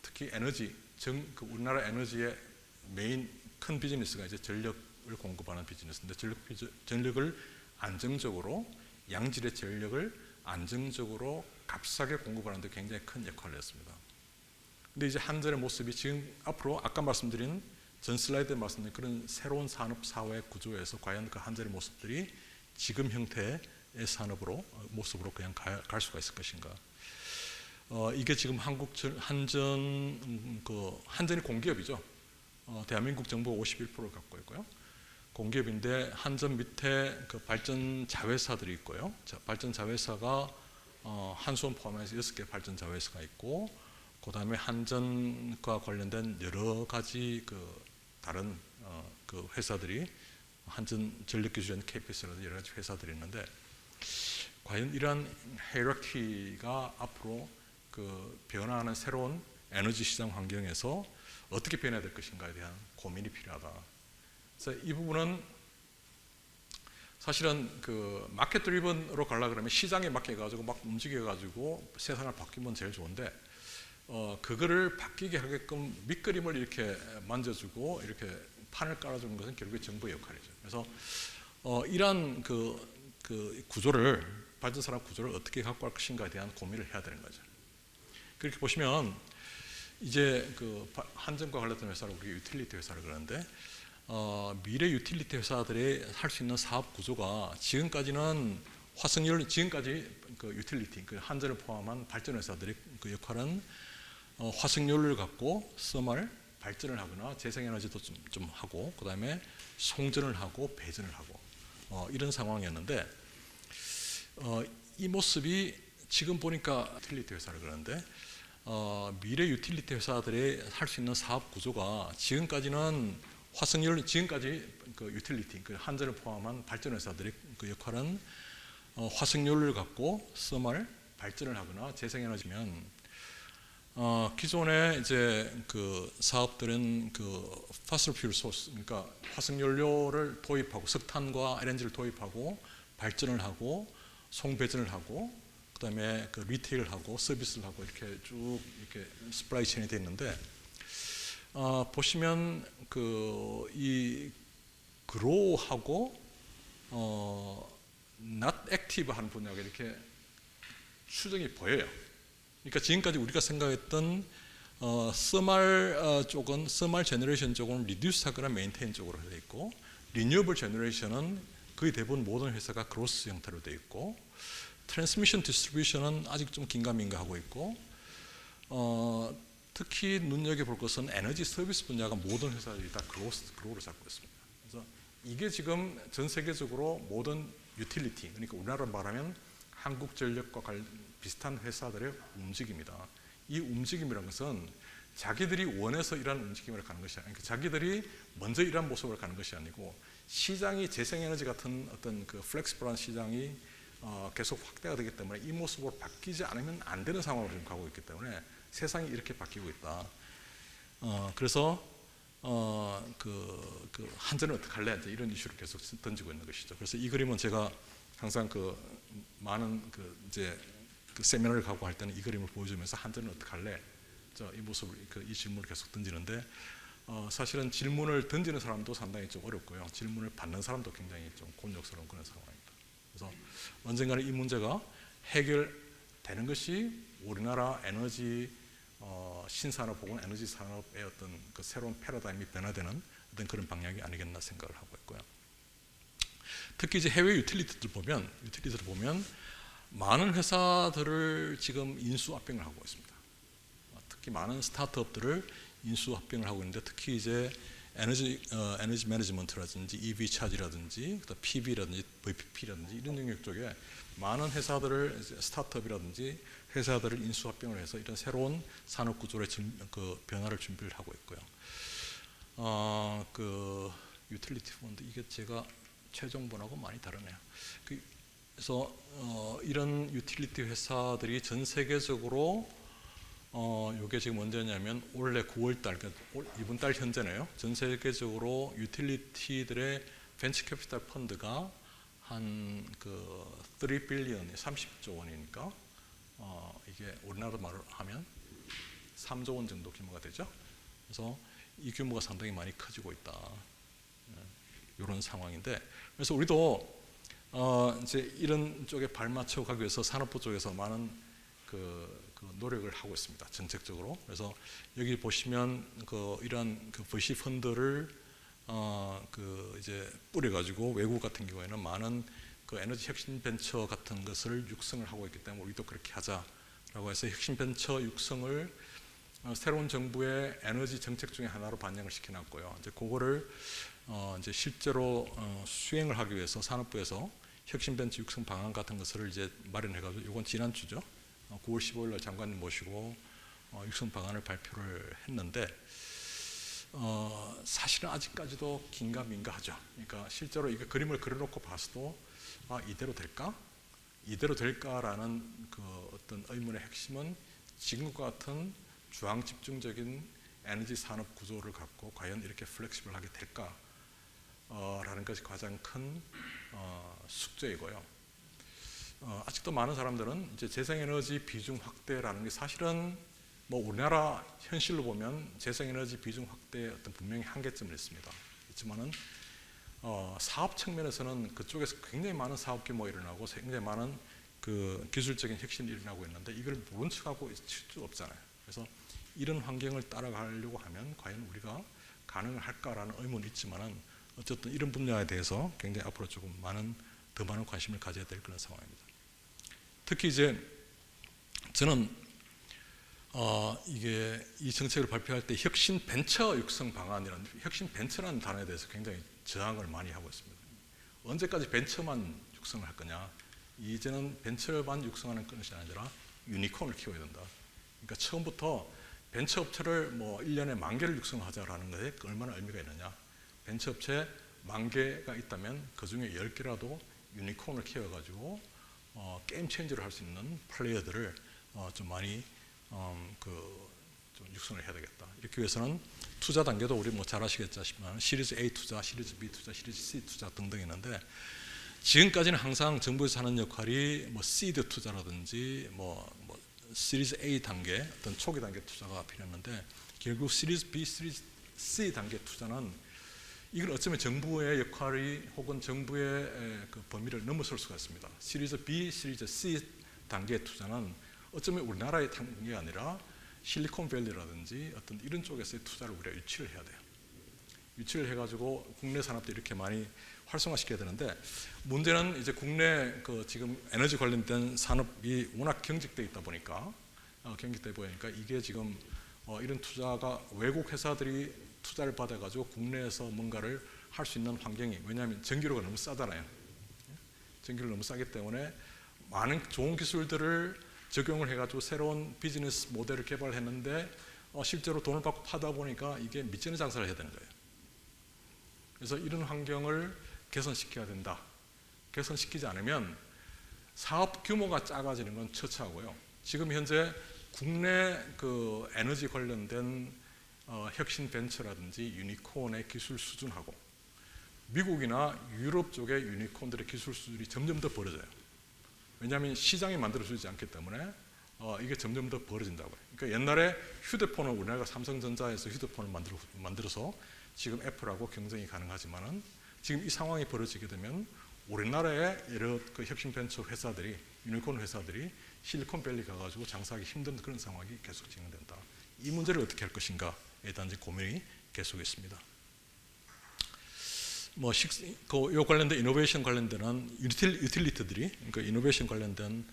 특히 에너지 우리나라 에너지의 메인 큰 비즈니스가 이제 전력을 공급하는 비즈니스인데 전력을 안정적으로 양질의 전력을 안정적으로 값싸게 공급하는 데 굉장히 큰 역할을 했습니다. 근데 이제 한전의 모습이 지금 앞으로 아까 말씀드린 전 슬라이드에 말씀드린 그런 새로운 산업 사회 구조에서 과연 그 한전의 모습들이 지금 형태의 산업으로 모습으로 그냥 갈 수가 있을 것인가? 이게 지금 한전이 공기업이죠. 대한민국 정부가 51%를 갖고 있고요. 공기업인데 한전 밑에 그 발전 자회사들이 있고요. 발전 자회사가 한수원 포함해서 6개 발전 자회사가 있고, 그 다음에 한전과 관련된 여러 가지 그 다른 그 회사들이 한전 전력기술연 KPS라든지 여러 가지 회사들이 있는데 과연 이러한 헤이라키가 앞으로 그 변화하는 새로운 에너지 시장 환경에서 어떻게 변해야 될 것인가에 대한 고민이 필요하다. 그래서 이 부분은 사실은 그 마켓 드리븐으로 가려고 그러면 시장에 맡겨가지고 막 움직여가지고 세상을 바뀌면 제일 좋은데 그거를 바뀌게 하게끔 밑그림을 이렇게 만져주고 이렇게 판을 깔아주는 것은 결국에 정부의 역할이죠. 그래서 이러한 그 구조를 발전산업 구조를 어떻게 갖고 갈 것인가에 대한 고민을 해야 되는 거죠. 그렇게 보시면 이제 그 한전과 관련된 회사를 우리 유틸리티 회사를 그러는데 미래 유틸리티 회사들이 할 수 있는 사업 구조가 지금까지는 지금까지 그 유틸리티, 그 한전을 포함한 발전 회사들의 그 역할은 화석연료를 갖고 서멀 발전을 하거나 재생에너지도 좀 하고 그 다음에 송전을 하고 배전을 하고 이런 상황이었는데 이 모습이 지금 보니까 유틸리티 회사를 그러는데 미래 유틸리티 회사들이 할 수 있는 사업 구조가 지금까지는 지금까지 그 유틸리티, 그 한전을 포함한 발전 회사들의 그 역할은 화석연료를 갖고 서멀 발전을 하거나 재생에너지면 기존의 이제 그 사업들은 그 fossil fuel source, 그러니까 화석연료를 도입하고 석탄과 LNG를 도입하고 발전을 하고 송배전을 하고 그다음에 그 리테일을 하고 서비스를 하고 이렇게 쭉 이렇게 스플라이 체인이 돼 있는데 보시면 그 이 그로우하고 not active 하는 분야가 이렇게 추정이 보여요. 그러니까 지금까지 우리가 생각했던 서멀 쪽은 서멀 제너레이션 쪽은 리듀스하거나 메인테인 쪽으로 되어 있고 리뉴어블 제너레이션은 거의 대부분 모든 회사가 그로스 형태로 되어 있고 트랜스미션 디스트리뷰션은 아직 좀 긴가민가하고 있고 특히 눈여겨볼 것은 에너지 서비스 분야가 모든 회사들이 다 그로우를 잡고 있습니다. 그래서 이게 지금 전 세계적으로 모든 유틸리티, 그러니까 우리나라로 말하면 한국전력과 비슷한 회사들의 움직임이다. 이 움직임이라는 것은 자기들이 원해서 이런 움직임을 가는 것이 아니고 자기들이 먼저 이런 모습을 가는 것이 아니고 시장이 재생에너지 같은 어떤 그 플렉시블한 시장이 계속 확대가 되기 때문에 이 모습으로 바뀌지 않으면 안 되는 상황으로 지금 가고 있기 때문에 세상이 이렇게 바뀌고 있다. 그래서 그 한전은 어떻게 할래? 이런 이슈를 계속 던지고 있는 것이죠. 그래서 이 그림은 제가 항상 그 많은 이제 그 세미나를 가고 할 때는 이 그림을 보여주면서 한전은 어떻게 할래? 이 모습을 이 질문을 계속 던지는데 사실은 질문을 던지는 사람도 상당히 좀 어렵고요. 질문을 받는 사람도 굉장히 좀 곤욕스러운 그런 상황입니다. 그래서 언젠가는 이 문제가 해결되는 것이 우리나라 에너지 신산업 혹은 에너지 산업의 어떤 그 새로운 패러다임이 변화되는 어떤 그런 방향이 아니겠나 생각을 하고 있고요. 특히 이제 해외 유틸리티들 보면 많은 회사들을 지금 인수 합병을 하고 있습니다. 특히 많은 스타트업들을 인수 합병을 하고 있는데 특히 이제 에너지 매니지먼트라든지 EV 차지라든지 PB라든지 VPP라든지 이런 영역 쪽에 많은 회사들을 스타트업이라든지 회사들을 인수 합병을 해서 이런 새로운 산업 구조의 그 변화를 준비를 하고 있고요. 그 유틸리티 펀드 이게 제가 최종본하고 많이 다르네요. 그래서 이런 유틸리티 회사들이 전 세계적으로 이게 지금 언제냐면 올해 9월달, 그러니까 이번 달 현재네요. 전 세계적으로 유틸리티들의 벤처 캐피탈 펀드가 한 그 3 빌리언, 30조 원이니까 이게 우리나라 말로 하면 3조 원 정도 규모가 되죠. 그래서 이 규모가 상당히 많이 커지고 있다. 이런 상황인데, 그래서 우리도 이제 이런 쪽에 발맞춰 가기 위해서 산업부 쪽에서 많은 그 노력을 하고 있습니다. 정책적으로. 그래서 여기 보시면 이런 VC 펀드를 이제 뿌려가지고 외국 같은 경우에는 많은 그 에너지 혁신 벤처 같은 것을 육성을 하고 있기 때문에 우리도 그렇게 하자라고 해서 혁신 벤처 육성을 새로운 정부의 에너지 정책 중에 하나로 반영을 시켜놨고요. 이제 그거를 이제 실제로 수행을 하기 위해서 산업부에서 혁신 벤처 육성 방안 같은 것을 이제 마련해가지고 이건 지난주죠. 9월 15일 날 장관님 모시고 육성 방안을 발표를 했는데 사실은 아직까지도 긴가민가하죠. 그러니까 실제로 이게 그림을 그려놓고 봤어도 이대로 될까? 이대로 될까라는 그 어떤 의문의 핵심은 지금과 같은 주황 집중적인 에너지 산업 구조를 갖고 과연 이렇게 플렉시블하게 될까? 라는 것이 가장 큰 숙제이고요. 아직도 많은 사람들은 이제 재생에너지 비중 확대라는 게 사실은 뭐 우리나라 현실로 보면 재생에너지 비중 확대에 어떤 분명히 한계점은 있습니다. 있지만은 사업 측면에서는 그쪽에서 굉장히 많은 사업 규모가 일어나고 굉장히 많은 그 기술적인 혁신이 일어나고 있는데 이걸 모른 척하고 있을 수 없잖아요. 그래서 이런 환경을 따라가려고 하면 과연 우리가 가능을 할까라는 의문이 있지만은 어쨌든 이런 분야에 대해서 굉장히 앞으로 조금 더 많은 관심을 가져야 될 그런 상황입니다. 특히 이제 저는 이게 이 정책을 발표할 때 혁신 벤처 육성 방안이라는 혁신 벤처라는 단어에 대해서 굉장히 저항을 많이 하고 있습니다. 언제까지 벤처만 육성을 할 거냐? 이제는 벤처만 육성하는 것이 아니라 유니콘을 키워야 된다. 그러니까 처음부터 벤처 업체를 뭐 1년에 10,000개를 육성하자라는 것에 얼마나 의미가 있느냐? 벤처 업체 10,000개가 있다면 그 중에 10개라도 유니콘을 키워가지고 게임 체인저를 할 수 있는 플레이어들을 좀 많이 좀 육성을 해야 되겠다. 이렇게 위해서는 투자 단계도 우리 뭐 잘 아시겠지만 시리즈 A 투자, 시리즈 B 투자, 시리즈 C 투자 등등 있는데 지금까지는 항상 정부에서 하는 역할이 뭐 시드 투자라든지 뭐 시리즈 A 단계 어떤 초기 단계 투자가 필요했는데 결국 시리즈 B, 시리즈 C 단계 투자는 이걸 어쩌면 정부의 역할이 혹은 정부의 그 범위를 넘어설 수가 있습니다. 시리즈 B, 시리즈 C 단계 투자는 어쩌면 우리나라의 단계가 아니라 실리콘밸리라든지 어떤 이런 쪽에서의 투자를 우리가 유치를 해야 돼요. 유치를 해가지고 국내 산업도 이렇게 많이 활성화시켜야 되는데 문제는 이제 국내 지금 에너지 관련된 산업이 워낙 경직돼 있다 보니까 이게 지금 이런 투자가 외국 회사들이 투자를 받아가지고 국내에서 뭔가를 할 수 있는 환경이 왜냐하면 전기료가 너무 싸잖아요. 전기료가 너무 싸기 때문에 많은 좋은 기술들을 적용을 해가지고 새로운 비즈니스 모델을 개발했는데 실제로 돈을 받고 파다 보니까 이게 밑지는 장사를 해야 되는 거예요. 그래서 이런 환경을 개선시켜야 된다. 개선시키지 않으면 사업 규모가 작아지는 건 처치하고요. 지금 현재 국내 그 에너지 관련된 혁신 벤처라든지 유니콘의 기술 수준하고 미국이나 유럽 쪽의 유니콘들의 기술 수준이 점점 더 벌어져요. 왜냐하면 시장이 만들어주지 않기 때문에 이게 점점 더 벌어진다고요. 그러니까 옛날에 휴대폰을 우리나라가 삼성전자에서 휴대폰을 만들어서 지금 애플하고 경쟁이 가능하지만은 지금 이 상황이 벌어지게 되면 우리나라의 여러 그 혁신 벤처 회사들이 유니콘 회사들이 실리콘밸리 가가지고 장사하기 힘든 그런 상황이 계속 진행된다. 이 문제를 어떻게 할 것인가에 대한 고민이 계속 있습니다. 요 관련된 이노베이션 관련된 유틸리티들이 그러니까 이노베이션 관련된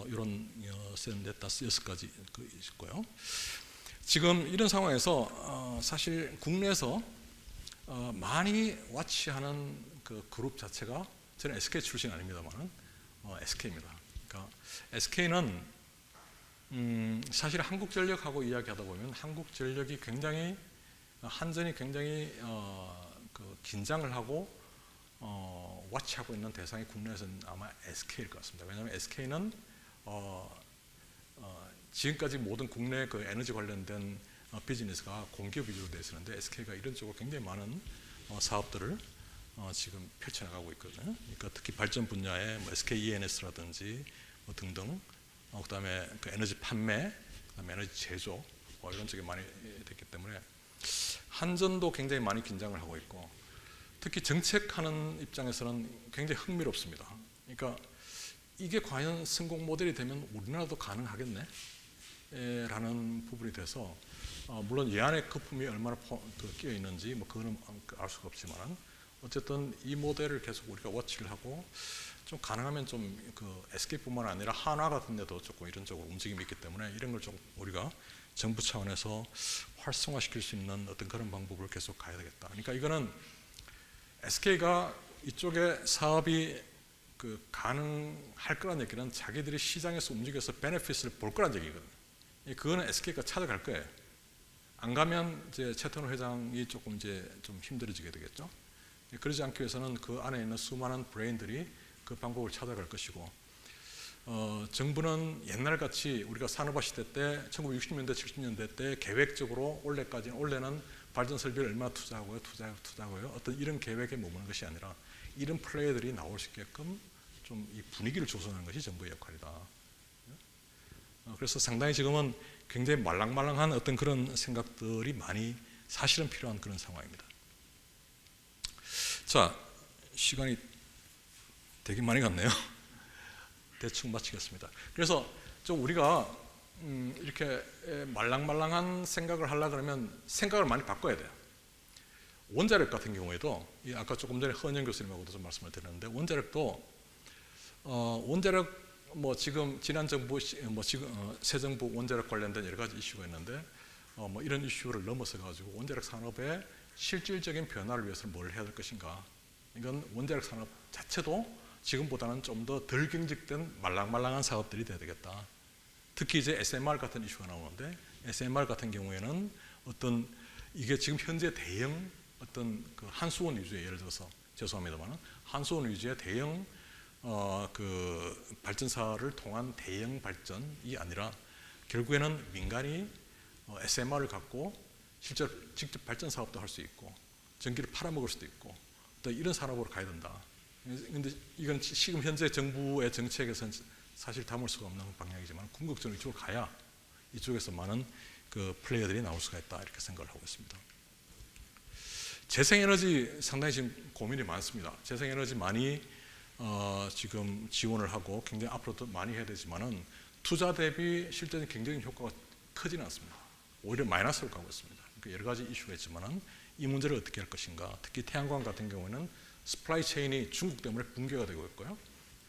이런 셋넷 다섯 여섯 가지 있고요. 지금 이런 상황에서 사실 국내에서 많이 와치하는 그 그룹 자체가 저는 SK 출신 아닙니다만 SK입니다. 그러니까 SK는 사실 한국전력하고 이야기하다 보면 한국전력이 굉장히 한전이 굉장히 긴장을 하고 와치하고 있는 대상이 국내에서는 아마 SK일 것 같습니다. 왜냐하면 SK는 지금까지 모든 국내 그 에너지 관련된 비즈니스가 공기업 위주로 되어 있었는데 SK가 이런 쪽으로 굉장히 많은 사업들을 지금 펼쳐나가고 있거든요. 그러니까 특히 발전 분야에 SK E&S라든지 등등, 그다음에 그 에너지 판매, 그다음에 에너지 제조 이런 쪽에 많이 됐기 때문에 한전도 굉장히 많이 긴장을 하고 있고, 특히 정책하는 입장에서는 굉장히 흥미롭습니다. 그러니까 이게 과연 성공 모델이 되면 우리나라도 가능하겠네? 라는 부분이 돼서 물론 이 안에 거품이 얼마나 끼어 있는지 그거는 알 수가 없지만 어쨌든 이 모델을 계속 우리가 워치를 하고 좀 가능하면 좀 그 SK뿐만 아니라 한화 같은 데도 조금 이런 쪽으로 움직임이 있기 때문에 이런 걸 좀 우리가 정부 차원에서 활성화시킬 수 있는 어떤 그런 방법을 계속 가야 되겠다. 그러니까 이거는 SK가 이쪽에 사업이 가능할 거란 얘기는 자기들이 시장에서 움직여서 베네핏을 볼 거란 얘기거든요. 그거는 SK가 찾아갈 거예요. 안 가면 이제 최태원 회장이 조금 이제 좀 힘들어지게 되겠죠. 그러지 않기 위해서는 그 안에 있는 수많은 브레인들이 그 방법을 찾아갈 것이고, 정부는 옛날같이 우리가 산업화 시대 때 1960년대 70년대 때 계획적으로 올해는 발전 설비를 얼마나 투자하고요 어떤 이런 계획에 머무는 것이 아니라 이런 플레이들이 나올 수 있게끔 좀 이 분위기를 조성하는 것이 정부의 역할이다. 그래서 상당히 지금은 굉장히 말랑말랑한 어떤 그런 생각들이 많이 사실은 필요한 그런 상황입니다. 자, 시간이 되게 많이 갔네요. 대충 마치겠습니다. 그래서 좀 우리가 이렇게 말랑말랑한 생각을 하려 그러면 생각을 많이 바꿔야 돼요. 원자력 같은 경우에도 아까 조금 전에 허은영 교수님하고도 좀 말씀을 드렸는데 원자력도 원자력 지금 지난 정부 지금 새 정부 원자력 관련된 여러 가지 이슈가 있는데 이런 이슈를 넘어서 가지고 원자력 산업의 실질적인 변화를 위해서 뭘 해야 될 것인가? 이건 원자력 산업 자체도 지금보다는 좀 더 덜 경직된 말랑말랑한 사업들이 돼야 되겠다. 특히 이제 SMR 같은 이슈가 나오는데 SMR 같은 경우에는 어떤 이게 지금 현재 대형 어떤 그 한수원 위주의 예를 들어서 죄송합니다만 한수원 위주의 대형 그 발전사를 통한 대형 발전이 아니라 결국에는 민간이 SMR을 갖고 실제로 직접 발전 사업도 할 수 있고 전기를 팔아먹을 수도 있고 또 이런 산업으로 가야 된다. 그런데 이건 지금 현재 정부의 정책에서는 사실 담을 수가 없는 방향이지만 궁극적으로 이쪽으로 가야 이쪽에서 많은 그 플레이어들이 나올 수가 있다 이렇게 생각을 하고 있습니다. 재생에너지 상당히 지금 고민이 많습니다. 재생에너지 많이 지금 지원을 하고 굉장히 앞으로도 많이 해야 되지만은 투자 대비 실제는 굉장히 효과가 크지는 않습니다. 오히려 마이너스로 가고 있습니다. 그러니까 여러 가지 이슈가 있지만은 이 문제를 어떻게 할 것인가. 특히 태양광 같은 경우에는 스플라이 체인이 중국 때문에 붕괴가 되고 있고요.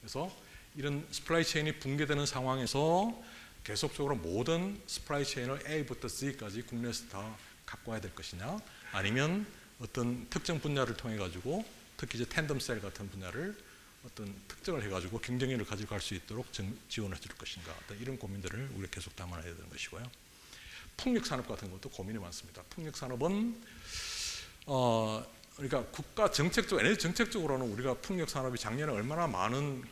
그래서 이런 스플라이 체인이 붕괴되는 상황에서 계속적으로 모든 스플라이 체인을 A부터 Z까지 국내에서 다 갖고 와야 될 것이냐, 아니면 어떤 특정 분야를 통해 가지고 특히 이제 텐덤 셀 같은 분야를 어떤 특정을 해가지고 경쟁력을 가지고 갈 수 있도록 지원을 해줄 것인가, 이런 고민들을 우리가 계속 담아야 되는 것이고요. 풍력 산업 같은 것도 고민이 많습니다. 풍력 산업은 그러니까 국가 정책적 에너지 정책적으로는 우리가 풍력 산업이 작년에 얼마나 많은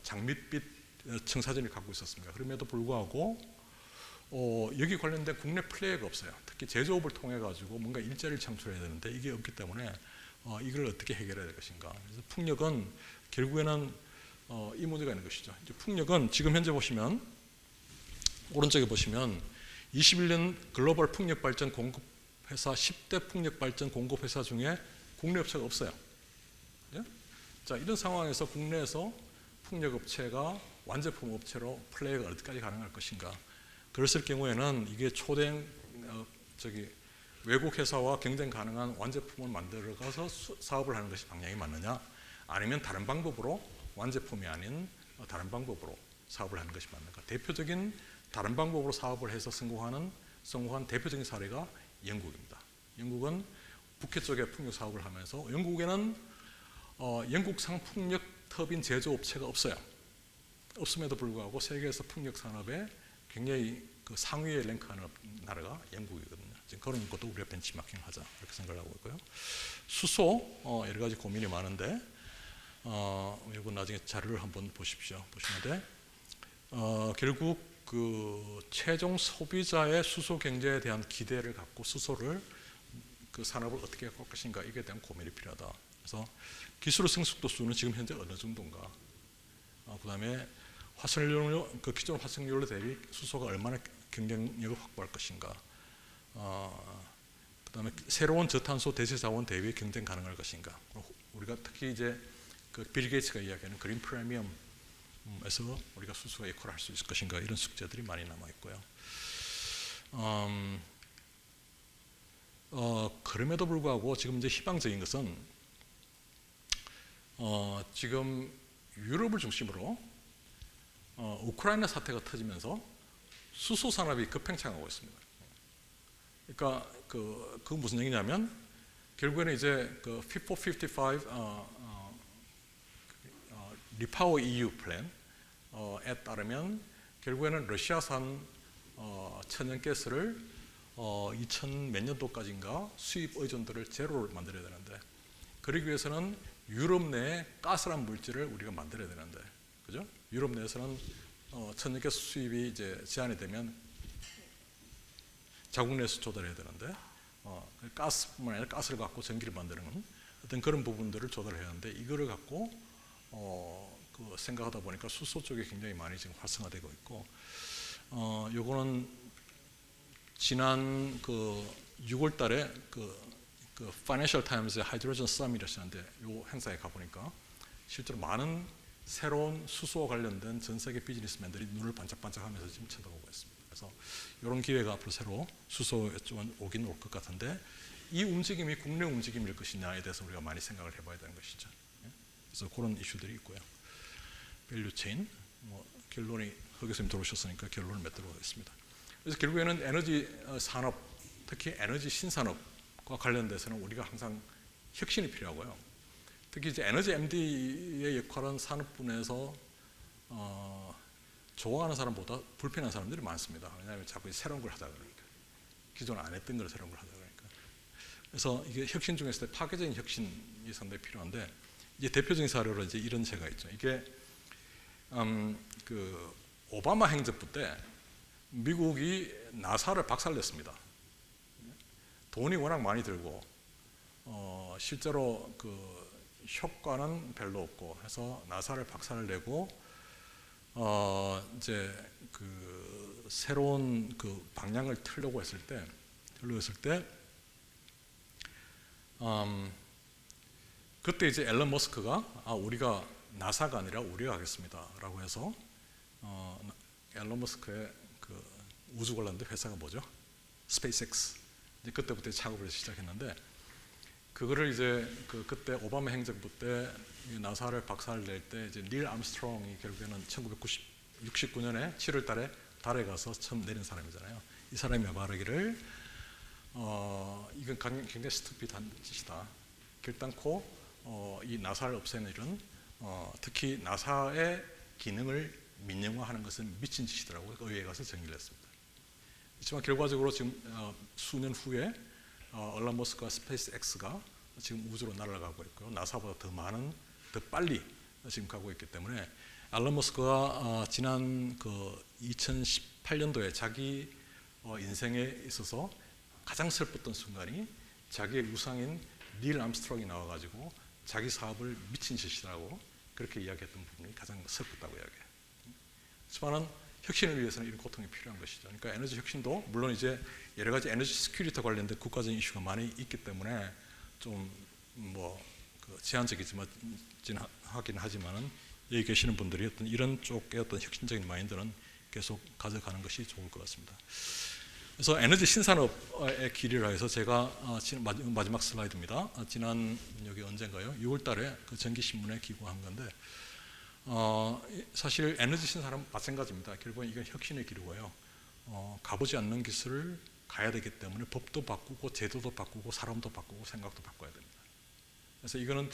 장밋빛 청사진을 갖고 있었습니다. 그럼에도 불구하고 여기 관련된 국내 플레이가 없어요. 특히 제조업을 통해 가지고 뭔가 일자리를 창출해야 되는데 이게 없기 때문에 이걸 어떻게 해결해야 될 것인가. 그래서 풍력은 결국에는 이 문제가 있는 것이죠. 이제 풍력은 지금 현재 보시면 오른쪽에 보시면 21년 글로벌 풍력 발전 공급 회사 10대 풍력 발전 공급 회사 중에 국내 업체가 없어요. 네? 자, 이런 상황에서 국내에서 풍력 업체가 완제품 업체로 플레이가 어디까지 가능할 것인가. 그랬을 경우에는 이게 초대형 외국 회사와 경쟁 가능한 완제품을 만들어 가서 사업을 하는 것이 방향이 맞느냐, 아니면 다른 방법으로 완제품이 아닌 다른 방법으로 사업을 하는 것이 맞는가. 대표적인 다른 방법으로 사업을 해서 성공한 대표적인 사례가 영국입니다. 영국은 북해 쪽에 풍력 사업을 하면서 영국에는 영국산 풍력 터빈 제조업체가 없어요. 없음에도 불구하고 세계에서 풍력 산업에 굉장히 상위에 랭크하는 나라가 영국이거든요. 지금 그런 것도 우리가 벤치마킹을 하자 이렇게 생각을 하고 있고요. 수소 여러 가지 고민이 많은데 이건 나중에 자료를 한번 보십시오. 보시면 돼. 결국 최종 소비자의 수소 경제에 대한 기대를 갖고 수소를 산업을 어떻게 할 것인가 이게 대한 고민이 필요하다. 그래서 기술 성숙도 수는 지금 현재 어느 정도인가. 그다음에 화석연료 기존 화석연료 대비 수소가 얼마나 경쟁력을 확보할 것인가. 그다음에 새로운 저탄소 대체 자원 대비 경쟁 가능할 것인가. 우리가 특히 이제 빌 게이츠가 이야기하는 그린 프리미엄 에서 우리가 수소의 역할을 할 수 있을 것인가 이런 숙제들이 많이 남아 있고요. 그럼에도 불구하고 지금 이제 희망적인 것은 지금 유럽을 중심으로 우크라이나 사태가 터지면서 수소 산업이 급팽창하고 있습니다. 그러니까 그 무슨 얘기냐면 결국에는 이제 Fit for 55 리파워 EU 플랜에 따르면 결국에는 러시아산 천연가스를 2000 몇 년도까지인가 수입 의존도를 제로를 만들어야 되는데, 그러기 위해서는 유럽 내에 가스란 물질을 우리가 만들어야 되는데, 그죠? 유럽 내에서는 천연가스 수입이 이제 제한이 되면 자국 내에서 조달해야 되는데, 가스뿐만 아니라 가스를 갖고 전기를 만드는 어떤 그런 부분들을 조달해야 하는데, 이거를 갖고 생각하다 보니까 수소 쪽에 굉장히 많이 지금 활성화되고 있고, 요거는 지난 6월달에 파이낸셜 타임즈의 하이드로전 서밋이었는데 요 행사에 가보니까 실제로 많은 새로운 수소와 관련된 전 세계 비즈니스맨들이 눈을 반짝반짝하면서 지금 쳐다보고 있습니다. 그래서 이런 기회가 앞으로 새로 수소에 좀 오긴 올 것 같은데, 이 움직임이 국내 움직임일 것이냐에 대해서 우리가 많이 생각을 해봐야 되는 것이죠. 그래서 그런 이슈들이 있고요. 밸류체인, 결론이 허 교수님 들어오셨으니까 결론을 맺도록 하겠습니다. 그래서 결국에는 에너지 산업, 특히 에너지 신산업과 관련돼서는 우리가 항상 혁신이 필요하고요. 특히 이제 에너지 MD의 역할은 산업분야에서 좋아하는 사람보다 불편한 사람들이 많습니다. 왜냐하면 자꾸 새로운 걸 하자 그러니까, 기존 안 했던 걸 새로운 걸 하자 그러니까. 그래서 이게 혁신 중에서 파괴적인 혁신이 상당히 필요한데, 이제 대표적인 사례로 이제 이런 제가 있죠. 이게 오바마 행정부 때 미국이 나사를 박살냈습니다. 돈이 워낙 많이 들고 실제로 효과는 별로 없고 해서 나사를 박살을 내고 이제 새로운 방향을 틀려고 했을 때 그때 이제 앨런 머스크가 우리가 나사가 아니라 우리가 하겠습니다라고 해서 앨런 머스크의 우주 관련된 회사가 뭐죠? 스페이스X. 이제 그때부터 작업을 시작했는데, 그거를 이제 그때 오바마 행정부 때 나사를 박살낼 때 이제 닐 암스트롱이 결국에는 1969년에 7월달에 달에 가서 처음 내린 사람이잖아요. 이 사람이 말하기를 이건 굉장히 스투피드한 짓이다. 결단코 이 나사를 없애는 일은 특히 나사의 기능을 민영화하는 것은 미친 짓이더라고요. 의회에 가서 정의를 했습니다. 그렇지만 결과적으로 지금 수년 후에 얼런 머스크와 스페이스 X가 지금 우주로 날아가고 있고요. 나사보다 더 빨리 지금 가고 있기 때문에 얼런 머스크가 지난 2018년도에 자기 인생에 있어서 가장 슬펐던 순간이 자기의 우상인 닐 암스트롱이 나와가지고 자기 사업을 미친 짓이라고 그렇게 이야기했던 부분이 가장 슬펐다고 이야기해요. 하지만은 혁신을 위해서는 이런 고통이 필요한 것이죠. 그러니까 에너지 혁신도 물론 이제 여러 가지 에너지 시큐리티와 관련된 국가적인 이슈가 많이 있기 때문에 좀 제한적이지만 하긴 하지만은 여기 계시는 분들이 어떤 이런 쪽의 어떤 혁신적인 마인드는 계속 가져가는 것이 좋을 것 같습니다. 그래서 에너지 신산업의 길이라 해서 제가 마지막 슬라이드입니다. 지난 여기 언젠가요? 6월달에 그 전기신문에 기고한 건데 사실 에너지 신산업은 마찬가지입니다. 결국은 이건 혁신의 길이고요. 가보지 않는 기술을 가야 되기 때문에 법도 바꾸고 제도도 바꾸고 사람도 바꾸고 생각도 바꿔야 됩니다. 그래서 이거는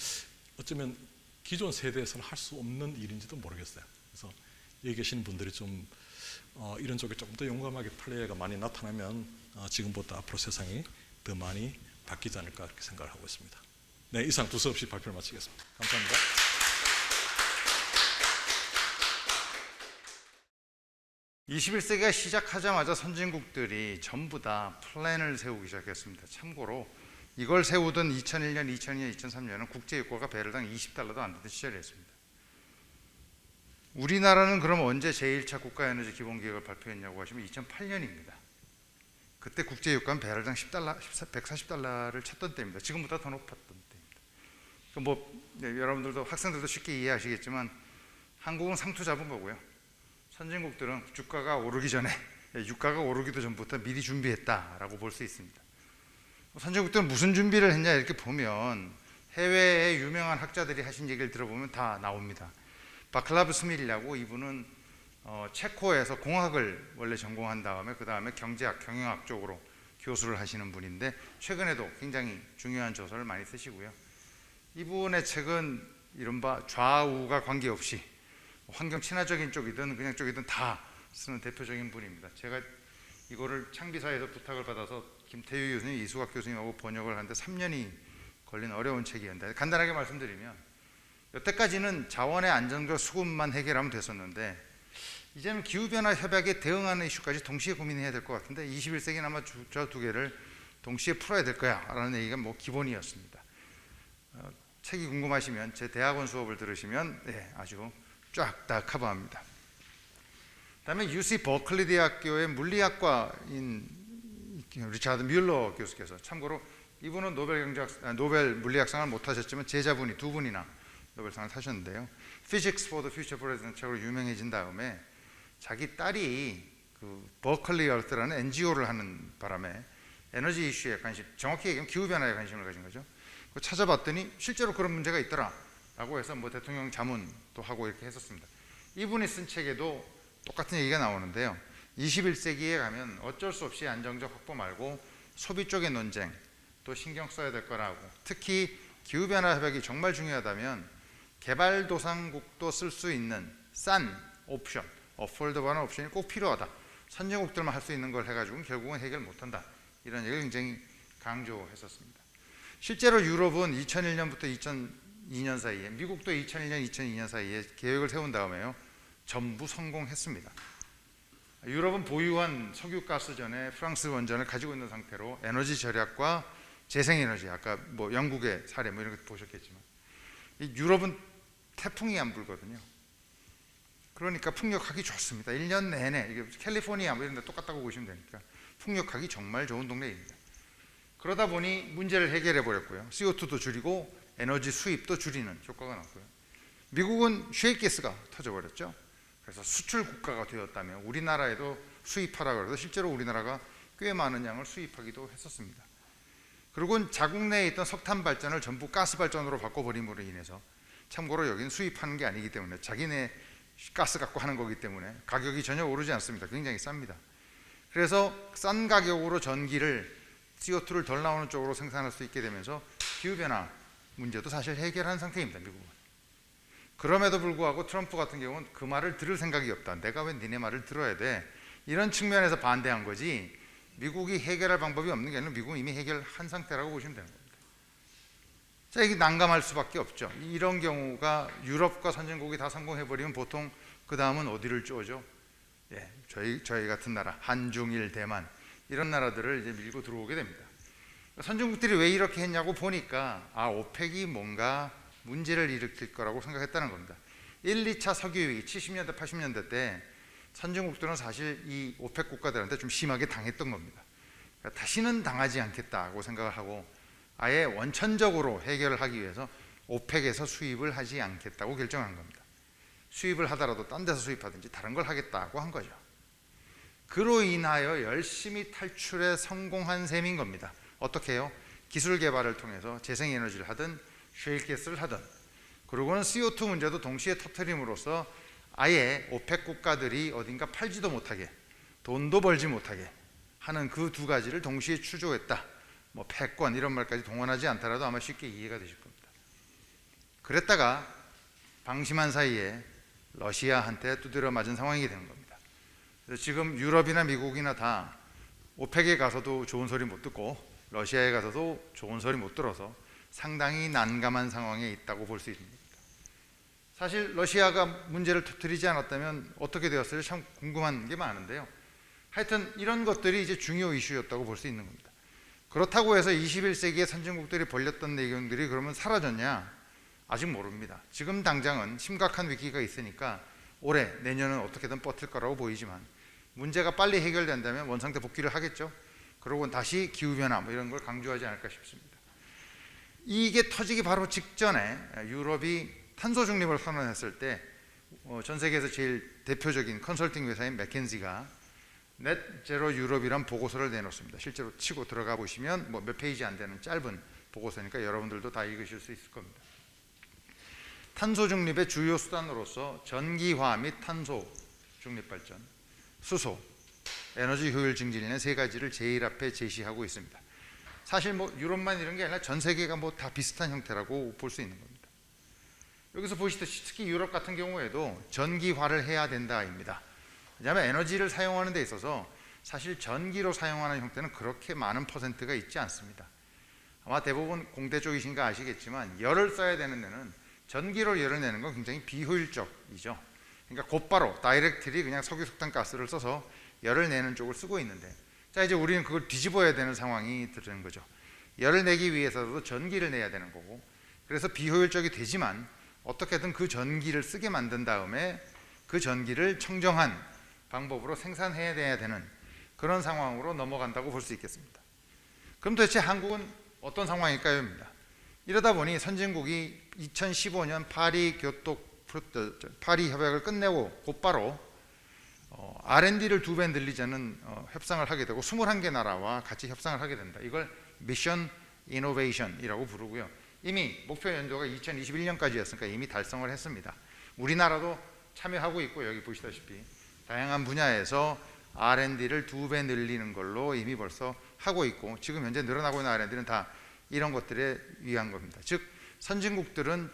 어쩌면 기존 세대에서는 할 수 없는 일인지도 모르겠어요. 그래서 여기 계신 분들이 좀 이런 쪽에 조금 더 용감하게 플레이가 많이 나타나면 지금보다 앞으로 세상이 더 많이 바뀌지 않을까 그렇게 생각을 하고 있습니다. 네, 이상 두서없이 발표를 마치겠습니다. 감사합니다. (21세기가) 시작하자마자 선진국들이 전부 다 플랜을 세우기 시작했습니다. 참고로 이걸 세우던 2001년, 2002년, 2003년은 국제유가가 배럴당 $20도 안 되던 시절이었습니다. 우리나라는 그럼 언제 제1차 국가에너지 기본계획을 발표했냐고 하시면 2008년입니다. 그때 국제유가는 배럴당 $140를 쳤던 때입니다. 지금보다 더 높았던 때입니다. 여러분들도 학생들도 쉽게 이해하시겠지만 한국은 상투 잡은 거고요. 선진국들은 주가가 오르기 전에, 유가가 오르기도 전부터 미리 준비했다라고 볼 수 있습니다. 선진국들은 무슨 준비를 했냐 이렇게 보면 해외의 유명한 학자들이 하신 얘기를 들어보면 다 나옵니다. 바클라브 스밀이라고, 이분은 체코에서 공학을 원래 전공한 다음에 그 다음에 경제학, 경영학 쪽으로 교수를 하시는 분인데 최근에도 굉장히 중요한 저서를 많이 쓰시고요. 이분의 책은 이른바 좌우가 관계없이 환경 친화적인 쪽이든 그냥 쪽이든 다 쓰는 대표적인 분입니다. 제가 이거를 창비사에서 부탁을 받아서 김태유 교수님, 이수각 교수님하고 번역을 하는데 3년이 걸린 어려운 책이었는데, 간단하게 말씀드리면 여태까지는 자원의 안정과 수급만 해결하면 됐었는데 이제는 기후변화 협약에 대응하는 이슈까지 동시에 고민해야 될 것 같은데 21세기는 아마 저 두 개를 동시에 풀어야 될 거야 라는 얘기가 기본이었습니다. 책이 궁금하시면 제 대학원 수업을 들으시면 아주 쫙 다 커버합니다. 다음에 UC 버클리 대학교의 물리학과인 리차드 뮬러 교수께서, 참고로 이분은 노벨 물리학상을 못 타셨지만 제자분이 두 분이나 노벨상을 타셨는데요. Physics for the Future President 책으로 유명해진 다음에 자기 딸이 버클리 얼트라는 NGO를 하는 바람에 에너지 이슈에 관심, 정확히 얘기하면 기후변화에 관심을 가진 거죠. 찾아봤더니 실제로 그런 문제가 있더라 라고 해서 대통령 자문도 하고 이렇게 했었습니다. 이분이 쓴 책에도 똑같은 얘기가 나오는데요. 21세기에 가면 어쩔 수 없이 안정적 확보 말고 소비 쪽의 논쟁 또 신경 써야 될 거라고, 특히 기후변화 협약이 정말 중요하다면 개발도상국도 쓸 수 있는 싼 옵션, 어폴더블한 옵션이 꼭 필요하다. 선진국들만 할 수 있는 걸 해가지고는 결국은 해결 못한다. 이런 얘기를 굉장히 강조했었습니다. 실제로 유럽은 2001년부터 2002년 사이에, 미국도 2001년, 2002년 사이에 계획을 세운 다음에요. 전부 성공했습니다. 유럽은 보유한 석유가스전에 프랑스 원전을 가지고 있는 상태로 에너지 절약과 재생에너지, 아까 영국의 사례 이런 거 보셨겠지만 유럽은 태풍이 안 불거든요. 그러니까 풍력하기 좋습니다. 1년 내내, 이게 캘리포니아 이런 데 똑같다고 보시면 되니까 풍력하기 정말 좋은 동네입니다. 그러다 보니 문제를 해결해 버렸고요. CO2도 줄이고 에너지 수입도 줄이는 효과가 났고요. 미국은 쉐일가스가 터져버렸죠. 그래서 수출 국가가 되었다며 우리나라에도 수입하라고 해서 실제로 우리나라가 꽤 많은 양을 수입하기도 했었습니다. 그리고 자국 내에 있던 석탄 발전을 전부 가스 발전으로 바꿔버림으로 인해서, 참고로 여기는 수입하는 게 아니기 때문에 자기네 가스 갖고 하는 거기 때문에 가격이 전혀 오르지 않습니다. 굉장히 쌉니다. 그래서 싼 가격으로 전기를 CO2를 덜 나오는 쪽으로 생산할 수 있게 되면서 기후변화 문제도 사실 해결한 상태입니다. 미국은. 그럼에도 불구하고 트럼프 같은 경우는 그 말을 들을 생각이 없다. 내가 왜 니네 말을 들어야 돼? 이런 측면에서 반대한 거지 미국이 해결할 방법이 없는 게 아니라 미국은 이미 해결한 상태라고 보시면 되는 겁니다. 자, 이게 난감할 수밖에 없죠. 이런 경우가 유럽과 선진국이 다 성공해버리면 보통 그 다음은 어디를 쪼죠? 예, 저희 같은 나라, 한중일, 대만 이런 나라들을 이제 밀고 들어오게 됩니다. 선진국들이 왜 이렇게 했냐고 보니까 오펙이 뭔가 문제를 일으킬 거라고 생각했다는 겁니다. 1, 2차 석유위기 70년대, 80년대 때 선진국들은 사실 이 오펙 국가들한테 좀 심하게 당했던 겁니다. 그러니까 다시는 당하지 않겠다고 생각을 하고 아예 원천적으로 해결을 하기 위해서 오펙에서 수입을 하지 않겠다고 결정한 겁니다. 수입을 하더라도 딴 데서 수입하든지 다른 걸 하겠다고 한 거죠. 그로 인하여 열심히 탈출에 성공한 셈인 겁니다. 어떻게 해요? 기술 개발을 통해서 재생에너지를 하든 셰일가스를 하든, 그리고는 CO2 문제도 동시에 터트림으로써 아예 오펙 국가들이 어딘가 팔지도 못하게 돈도 벌지 못하게 하는 그 두 가지를 동시에 추조했다. 뭐 패권 이런 말까지 동원하지 않더라도 아마 쉽게 이해가 되실 겁니다. 그랬다가 방심한 사이에 러시아한테 두드려 맞은 상황이 되는 겁니다. 그래서 지금 유럽이나 미국이나 다 오펙에 가서도 좋은 소리 못 듣고 러시아에 가서도 좋은 소리 못 들어서 상당히 난감한 상황에 있다고 볼 수 있습니다. 사실 러시아가 문제를 터뜨리지 않았다면 어떻게 되었을지 참 궁금한 게 많은데요. 하여튼 이런 것들이 이제 중요 이슈였다고 볼 수 있는 겁니다. 그렇다고 해서 21세기의 선진국들이 벌렸던 내용들이 그러면 사라졌냐? 아직 모릅니다. 지금 당장은 심각한 위기가 있으니까 올해, 내년은 어떻게든 버틸 거라고 보이지만 문제가 빨리 해결된다면 원상태 복귀를 하겠죠. 그러고 다시 기후변화 뭐 이런 걸 강조하지 않을까 싶습니다. 이게 터지기 바로 직전에 유럽이 탄소 중립을 선언했을 때 전 세계에서 제일 대표적인 컨설팅 회사인 맥켄지가 넷 제로 유럽이란 보고서를 내놓습니다. 실제로 치고 들어가 보시면 뭐 몇 페이지 안 되는 짧은 보고서니까 여러분들도 다 읽으실 수 있을 겁니다. 탄소 중립의 주요 수단으로서 전기화 및 탄소 중립 발전, 수소, 에너지 효율 증진이라는 세 가지를 제일 앞에 제시하고 있습니다. 사실 뭐 유럽만 이런 게 아니라 전 세계가 뭐 다 비슷한 형태라고 볼 수 있는 겁니다. 여기서 보시듯이 특히 유럽 같은 경우에도 전기화를 해야 된다입니다. 왜냐하면 에너지를 사용하는 데 있어서 사실 전기로 사용하는 형태는 그렇게 많은 퍼센트가 있지 않습니다. 아마 대부분 공대 쪽이신가 아시겠지만 열을 써야 되는 데는 전기로 열을 내는 건 굉장히 비효율적이죠. 그러니까 곧바로 다이렉트리 그냥 석유석탄가스를 써서 열을 내는 쪽을 쓰고 있는데, 자 이제 우리는 그걸 뒤집어야 되는 상황이 되는 거죠. 열을 내기 위해서도 전기를 내야 되는 거고, 그래서 비효율적이 되지만 어떻게든 그 전기를 쓰게 만든 다음에 그 전기를 청정한 방법으로 생산해야 되는 그런 상황으로 넘어간다고 볼 수 있겠습니다. 그럼 도대체 한국은 어떤 상황일까요? 이러다 보니 선진국이 2015년 파리 협약을 끝내고 곧바로 R&D를 2배 늘리자는 협상을 하게 되고 21개 나라와 같이 협상을 하게 된다. 이걸 미션 이노베이션이라고 부르고요. 이미 목표 연도가 2021년까지였으니까 이미 달성을 했습니다. 우리나라도 참여하고 있고 여기 보시다시피 다양한 분야에서 R&D를 2배 늘리는 걸로 이미 벌써 하고 있고, 지금 현재 늘어나고 있는 R&D는 다 이런 것들에 위한 겁니다. 즉 선진국들은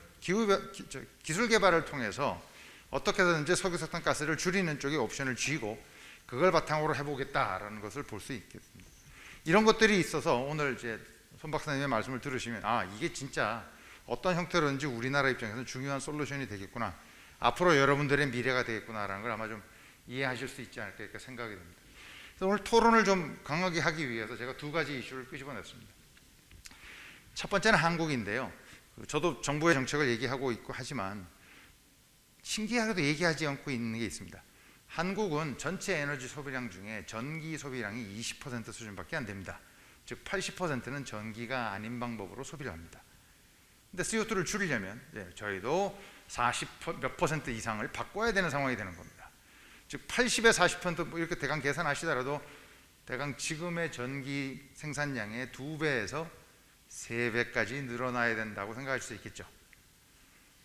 기술 개발을 통해서 어떻게든지 석유석탄가스를 줄이는 쪽에 옵션을 쥐고 그걸 바탕으로 해보겠다라는 것을 볼 수 있겠습니다. 이런 것들이 있어서 오늘 이제 손 박사님의 말씀을 들으시면 이게 진짜 어떤 형태로든지 우리나라 입장에서는 중요한 솔루션이 되겠구나, 앞으로 여러분들의 미래가 되겠구나라는 걸 아마 좀 이해하실 수 있지 않을까 이렇게 생각이 됩니다. 그래서 오늘 토론을 좀 강하게 하기 위해서 제가 두 가지 이슈를 끄집어냈습니다. 첫 번째는 한국인데요. 저도 정부의 정책을 얘기하고 있고 하지만 신기하게도 얘기하지 않고 있는 게 있습니다. 한국은 전체 에너지 소비량 중에 전기 소비량이 20% 수준밖에 안 됩니다. 즉 80%는 전기가 아닌 방법으로 소비를 합니다. 근데 CO2를 줄이려면 저희도 40몇 퍼센트 이상을 바꿔야 되는 상황이 되는 겁니다. 즉 80에 40% 이렇게 대강 계산하시더라도 대강 지금의 전기 생산량의 2배에서 3배까지 늘어나야 된다고 생각할 수 있겠죠.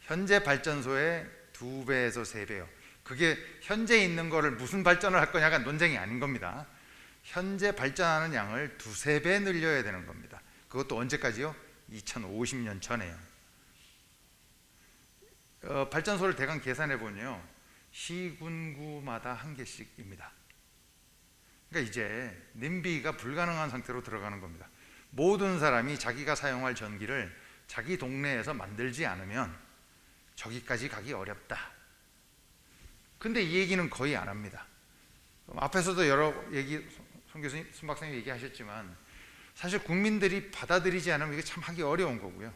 현재 발전소의 2배에서 3배요. 그게 현재 있는 거를 무슨 발전을 할 거냐가 논쟁이 아닌 겁니다. 현재 발전하는 양을 2~3배 늘려야 되는 겁니다. 그것도 언제까지요? 2050년 전에요. 발전소를 대강 계산해 보면요, 시군구마다 한 개씩입니다. 그러니까 이제 님비가 불가능한 상태로 들어가는 겁니다. 모든 사람이 자기가 사용할 전기를 자기 동네에서 만들지 않으면 저기까지 가기 어렵다. 근데 이 얘기는 거의 안 합니다. 앞에서도 여러 얘기 손 교수님, 손 박사님 얘기하셨지만 사실 국민들이 받아들이지 않으면 이게 참 하기 어려운 거고요.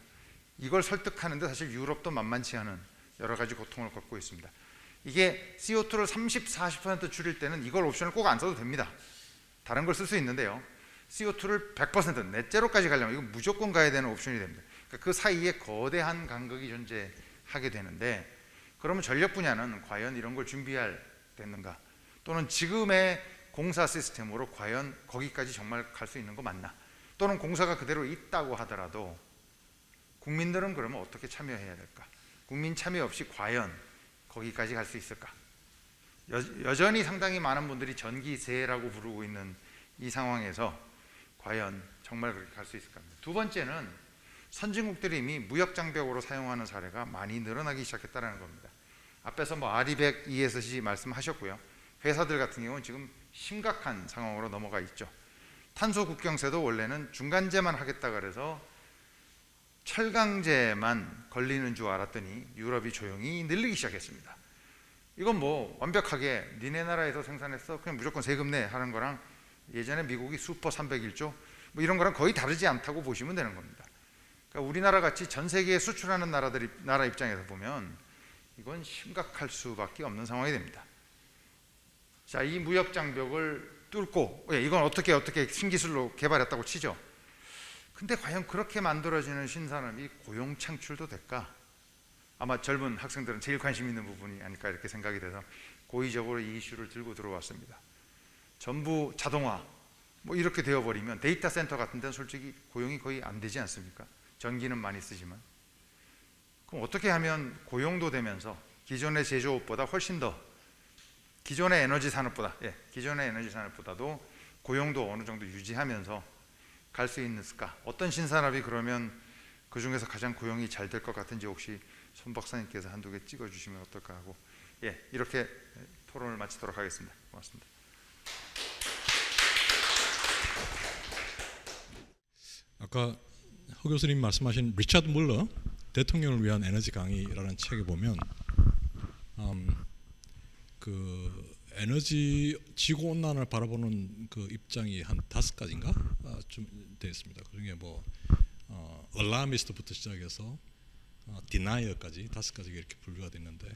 이걸 설득하는데 사실 유럽도 만만치 않은 여러 가지 고통을 겪고 있습니다. 이게 CO2를 30, 40% 줄일 때는 이걸 옵션을 꼭 안 써도 됩니다. 다른 걸 쓸 수 있는데요. CO2를 100% 넷제로까지 가려면 이거 무조건 가야 되는 옵션이 됩니다. 그러니까 그 사이에 거대한 간극이 존재하게 되는데, 그러면 전력 분야는 과연 이런 걸 준비할 됐는가? 또는 지금의 공사 시스템으로 과연 거기까지 정말 갈 수 있는 거 맞나? 또는 공사가 그대로 있다고 하더라도 국민들은 그러면 어떻게 참여해야 될까? 국민 참여 없이 과연 거기까지 갈 수 있을까? 여전히 상당히 많은 분들이 전기세라고 부르고 있는 이 상황에서 과연 정말 그렇게 갈 수 있을까? 두 번째는 선진국들이 이미 무역장벽으로 사용하는 사례가 많이 늘어나기 시작했다는 겁니다. 앞에서 RE100, ESG 말씀하셨고요. 회사들 같은 경우는 지금 심각한 상황으로 넘어가 있죠. 탄소 국경세도 원래는 중간재만 하겠다 그래서 철강제만 걸리는 줄 알았더니 유럽이 조용히 늘리기 시작했습니다. 이건 뭐 완벽하게 니네 나라에서 생산했어 그냥 무조건 세금 내 하는 거랑 예전에 미국이 슈퍼 301조 뭐 이런 거랑 거의 다르지 않다고 보시면 되는 겁니다. 그러니까 우리나라 같이 전 세계에 수출하는 나라 입장에서 보면 이건 심각할 수밖에 없는 상황이 됩니다. 자, 이 무역 장벽을 뚫고 이건 어떻게 신기술로 개발했다고 치죠. 근데 과연 그렇게 만들어지는 신산업이 고용 창출도 될까? 아마 젊은 학생들은 제일 관심 있는 부분이 아닐까 이렇게 생각이 돼서 고의적으로 이 이슈를 들고 들어왔습니다. 전부 자동화 뭐 이렇게 되어버리면 데이터 센터 같은 데는 솔직히 고용이 거의 안 되지 않습니까? 전기는 많이 쓰지만. 그럼 어떻게 하면 고용도 되면서 기존의 제조업보다 훨씬 더 기존의 에너지 산업보다도 고용도 어느 정도 유지하면서 갈 수 있을까? 어떤 신산업이 그러면 그 중에서 가장 고용이 잘 될 것 같은지 혹시 손 박사님께서 한두 개 찍어주시면 어떨까 하고 이렇게 토론을 마치도록 하겠습니다. 고맙습니다. 아까 허 교수님 말씀하신 리차드 물러 대통령을 위한 에너지 강의라는 책에 보면 그 에너지 지구 온난화를 바라보는 그 입장이 한 5가지인가 좀 되어 있습니다. 그중에 뭐 얼라미스트부터 시작해서 디나이어까지 5가지가 이렇게 분류가 됐는데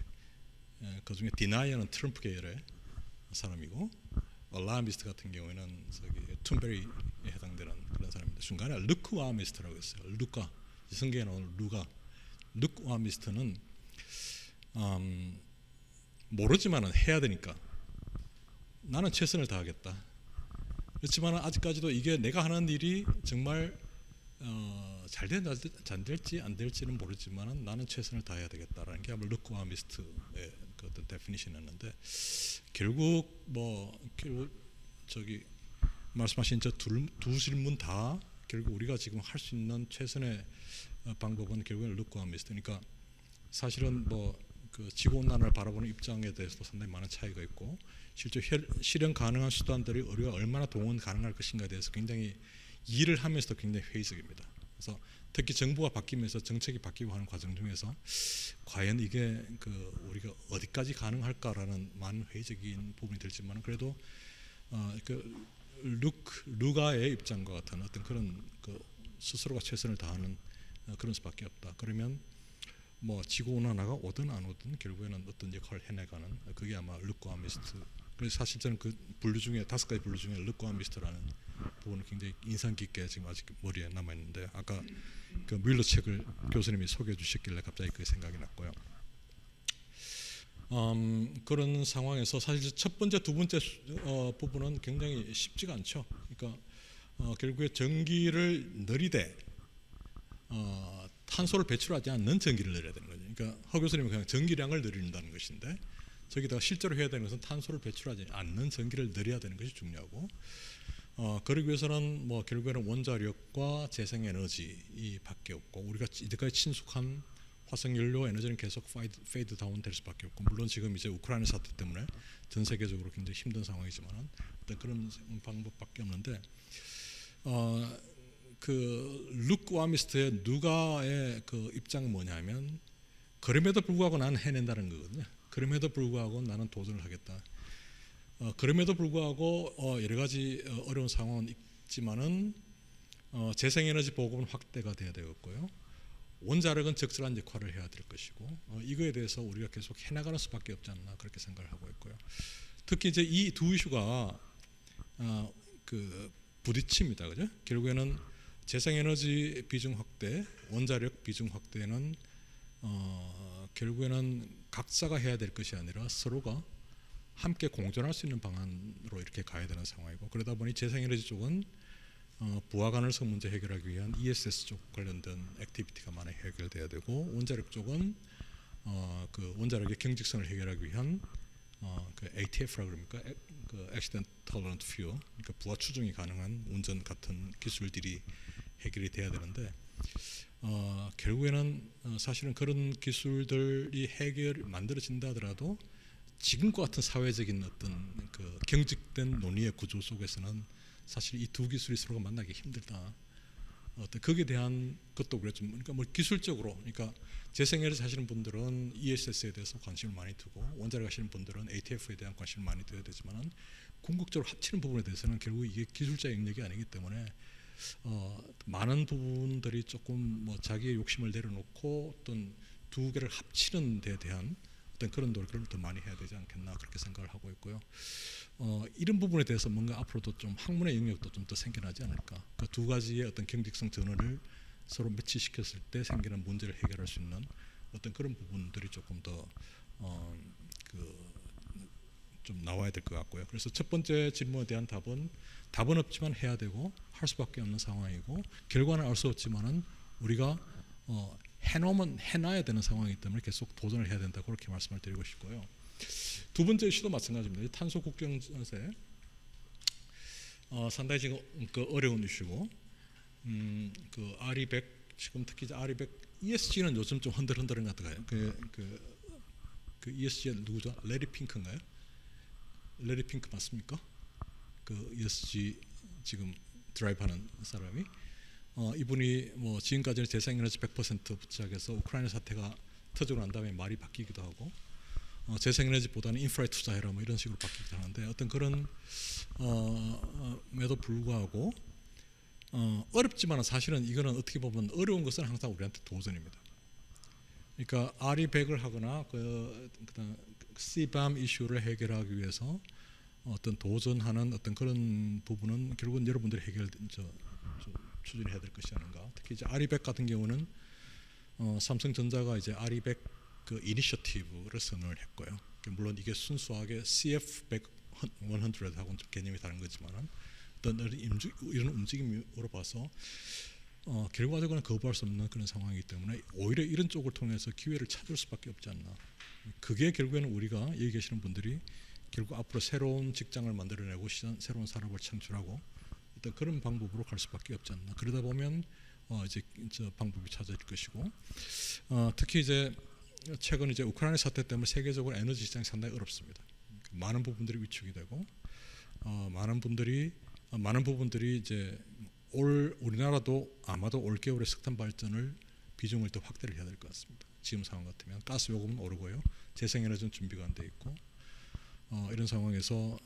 그중에 디나이어는 트럼프 계열의 사람이고 얼라미스트 같은 경우에는 툰베리에 해당되는 그런 사람입니다. 중간에 루크 와미스트라고 했어요. 루카 성경에 나오는 루크 와미스트는 모르지만은 해야 되니까 나는 최선을 다하겠다. 그렇지만 아직까지도 이게 내가 하는 일이 정말 잘 될지 안 될지는 모르지만은 나는 최선을 다해야 되겠다라는 게 아마 루크 와미스트의 그 어떤 데피니션이었는데 결국 저기 말씀하신 저 두 질문 다 결국 우리가 지금 할 수 있는 최선의 방법은 결국은 루크 와미스트니까 사실은 그 지구 온난화를 바라보는 입장에 대해서도 상당히 많은 차이가 있고 실제 실현 가능한 수단들이 우리가 얼마나 동원 가능할 것인가에 대해서 굉장히 일을 하면서도 굉장히 회의적입니다. 그래서 특히 정부가 바뀌면서 정책이 바뀌고 하는 과정 중에서 과연 이게 우리가 어디까지 가능할까라는 많은 회의적인 부분이 들지만 그래도 루가의 입장과 같은 어떤 그런 스스로가 최선을 다하는 그런 수밖에 없다. 그러면 지구 온난화가 오든 안 오든 결국에는 어떤 역할을 해내가는 그게 아마 루크 와미스트. 그래서 사실 저는 그 분류 중에 5가지 분류 중에 루크 와미스트라는 부분은 굉장히 인상 깊게 지금 아직 머리에 남아 있는데 아까 그 뮬러 책을 교수님이 소개해 주셨길래 갑자기 그게 생각이 났고요. 그런 상황에서 사실 첫 번째, 두 번째 부분은 굉장히 쉽지가 않죠. 그러니까 결국에 전기를 느리되 탄소를 배출하지 않는 전기를 내려야 되는 거죠. 그러니까 허 교수님은 그냥 전기량을 늘린다는 것인데 저기다가 실제로 해야 되는 것은 탄소를 배출하지 않는 전기를 늘려야 되는 것이 중요하고 그러기 위해서는 결국에는 원자력과 재생에너지 밖에 없고 우리가 이제까지 친숙한 화석 연료 에너지는 계속 페이드 다운 될 수밖에 없고, 물론 지금 이제 우크라이나 사태 때문에 전 세계적으로 굉장히 힘든 상황이지만은 어떤 그런 방법밖에 없는데, 그 루크 와미스트의 누가의 그 입장은 뭐냐면, 그럼에도 불구하고 나는 해낸다는 거거든요. 그럼에도 불구하고 나는 도전을 하겠다. 그럼에도 불구하고 여러 가지 어려운 상황은 있지만은 재생에너지 보급은 확대가 돼야 되겠고요. 원자력은 적절한 역할을 해야 될 것이고, 이거에 대해서 우리가 계속 해나가는 수밖에 없지 않나 그렇게 생각을 하고 있고요. 특히 이제 이 두 이슈가 그 부딪힙니다, 그죠? 결국에는 재생에너지 비중 확대, 원자력 비중 확대는 결국에는 각자가 해야 될 것이 아니라 서로가 함께 공존할 수 있는 방안으로 이렇게 가야 되는 상황이고, 그러다 보니 재생에너지 쪽은 부하 가능성 문제 해결하기 위한 ESS 쪽 관련된 액티비티가 많이 해결돼야 되고, 원자력 쪽은 그 원자력의 경직성을 해결하기 위한 그 ATF라고 그럽니까? 그 Accident Tolerant Fuel, 그러니까 부하 추종이 가능한 운전 같은 기술들이 해결이 돼야 되는데, 결국에는 사실은 그런 기술들이 만들어진다 하더라도 지금과 같은 사회적인 어떤 그 경직된 논의의 구조 속에서는 사실 이 두 기술이 서로가 만나기 힘들다. 어떤 거기에 대한 것도 그랬죠. 그러니까 뭐 기술적으로, 그러니까 재생에너지 하시는 분들은 ESS에 대해서 관심을 많이 두고, 원자력 하시는 분들은 ATF에 대한 관심을 많이 둬야 되지만은 궁극적으로 합치는 부분에 대해서는 결국 이게 기술자 영역이 아니기 때문에 많은 부분들이 조금 뭐 자기의 욕심을 내려놓고 어떤 두 개를 합치는 데 대한 어떤 그런 노력을 더 많이 해야 되지 않겠나 그렇게 생각을 하고 있고요. 이런 부분에 대해서 뭔가 앞으로도 좀 학문의 영역도 좀 더 생겨나지 않을까. 그 두 가지의 어떤 경직성 전환을 서로 매치시켰을 때 생기는 문제를 해결할 수 있는 어떤 그런 부분들이 조금 더 좀 나와야 될 것 같고요. 그래서 첫 번째 질문에 대한 답은 없지만 해야 되고 할 수밖에 없는 상황이고, 결과는 알 수 없지만은 우리가 해놓으면 해놔야 되는 상황이기 때문에 계속 도전을 해야 된다 그렇게 말씀을 드리고 싶고요. 두 번째 이슈도 마찬가지입니다. 탄소 국경세 상당히 지금 그 어려운 이슈고, 그 RE100 지금 특히 RE100 ESG는 요즘 좀 흔들흔들한 것 같아요. 그 ESG 누구죠? 레리 핑크인가요? 레리 핑크 맞습니까? 그 ESG 지금 드라이브하는 사람이 이분이 뭐 지금까지는 재생에너지 100% 부착해서 우크라이나 사태가 터지고 난 다음에 말이 바뀌기도 하고, 재생에너지보다는 인프라에 투자해라 뭐 이런 식으로 바뀌기도 하는데, 어떤 그런 에도 불구하고 어렵지만 사실은 이거는 어떻게 보면 어려운 것은 항상 우리한테 도전입니다. 그러니까 RE100을 하거나 그다음 CBAM 이슈를 해결하기 위해서 어떤 도전하는 어떤 그런 부분은 결국은 여러분들이 추진해야 될 것이 아닌가. 특히 이제 RE100 같은 경우는 삼성전자가 이제 RE100 그 이니셔티브를 선언을 했고요. 물론 이게 순수하게 CF100하고는 좀 개념이 다른 거지만은 어떤 이런 움직임으로 봐서 결과적으로는 거부할 수 없는 그런 상황이기 때문에 오히려 이런 쪽을 통해서 기회를 찾을 수밖에 없지 않나. 그게 결국에는 우리가 여기 계시는 분들이 결국 앞으로 새로운 직장을 만들어내고 새로운 산업을 창출하고 어떤 그런 방법으로 갈 수밖에 없지 않나. 그러다 보면 이제 저 방법이 찾아질 것이고, 특히 이제 최근 이제 우크라이나 사태 때문에 세계적으로 에너지 시장이 상당히 어렵습니다. 많은 부분들이 위축이 되고, 많은 부분들이 이제 우리나라도 아마도 올 겨울에 석탄 발전을 비중을 더 확대를 해야 될 것 같습니다. 지금 상황 같으면 가스 요금은 오르고요, 재생에너지는 준비가 안 돼 있고, 이런 상황에서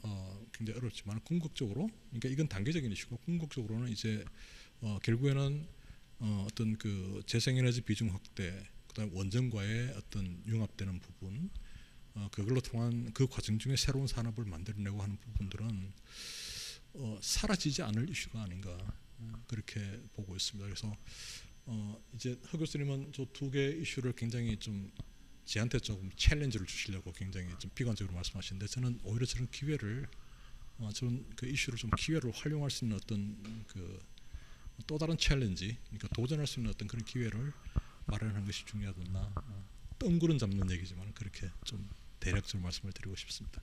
굉장히 어렵지만 궁극적으로, 그러니까 이건 단계적인 이슈고, 궁극적으로는 이제 결국에는 어떤 그 재생에너지 비중 확대, 그다음 원전과의 어떤 융합되는 부분, 그걸로 통한 그 과정 중에 새로운 산업을 만들어내고 하는 부분들은 사라지지 않을 이슈가 아닌가 그렇게 보고 있습니다. 그래서 이제 허 교수님은 저 두 개 이슈를 굉장히 좀 저한테 조금 챌린지를 주시려고 굉장히 좀 비관적으로 말씀하시는데, 저는 오히려 저런 기회를 저는 그 이슈를 좀 기회로 활용할 수 있는 어떤 그 또 다른 챌린지, 그러니까 도전할 수 있는 어떤 그런 기회를 마련하는 것이 중요하다. 뜬구름 잡는 얘기지만 그렇게 좀 대략적으로 말씀을 드리고 싶습니다.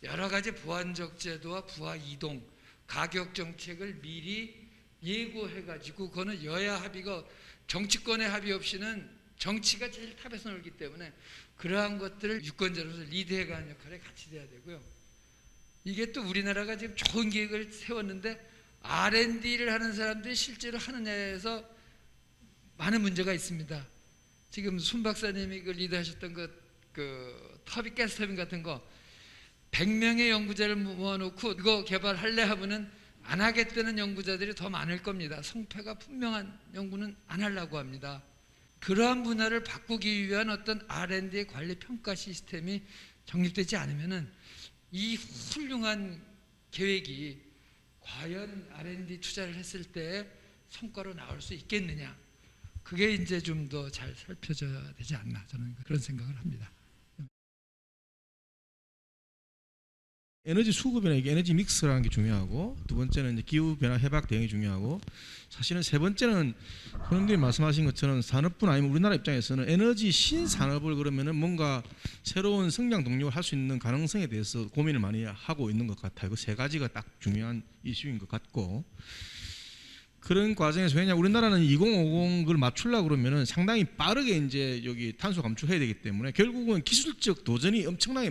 여러 가지 보완적 제도와 부하 이동, 가격 정책을 미리 예고해가지고 그거는 여야 합의가 정치권의 합의 없이는 정치가 제일 탑에서 놀기 때문에 그러한 것들을 유권자로서 리드해가는 역할에 같이 돼야 되고요. 이게 또 우리나라가 지금 좋은 계획을 세웠는데 R&D를 하는 사람들이 실제로 하느냐에서 많은 문제가 있습니다. 지금 손 박사님이 그 리드하셨던 그 터빈 가스 터빈 같은 거 100명의 연구자를 모아놓고 이거 개발할래 하면은 안 하겠다는 연구자들이 더 많을 겁니다. 성패가 분명한 연구는 안 하려고 합니다. 그러한 문화를 바꾸기 위한 어떤 R&D의 관리 평가 시스템이 정립되지 않으면은 이 훌륭한 계획이 과연 R&D 투자를 했을 때 성과로 나올 수 있겠느냐, 그게 이제 좀 더 잘 살펴져야 되지 않나, 저는 그런 생각을 합니다. 에너지 수급이나 이게 에너지 믹스라는 게 중요하고, 두 번째는 이제 기후 변화 해박 대응이 중요하고, 사실은 세 번째는 선생님들이 말씀하신 것처럼 산업뿐 아니면 우리나라 입장에서는 에너지 신산업을 그러면은 뭔가 새로운 성장 동력을 할 수 있는 가능성에 대해서 고민을 많이 하고 있는 것 같아요. 그 세 가지가 딱 중요한 이슈인 것 같고, 그런 과정에서 왜냐 우리나라는 2050을 맞추려고 그러면은 상당히 빠르게 이제 여기 탄소 감축해야 되기 때문에 결국은 기술적 도전이 엄청나게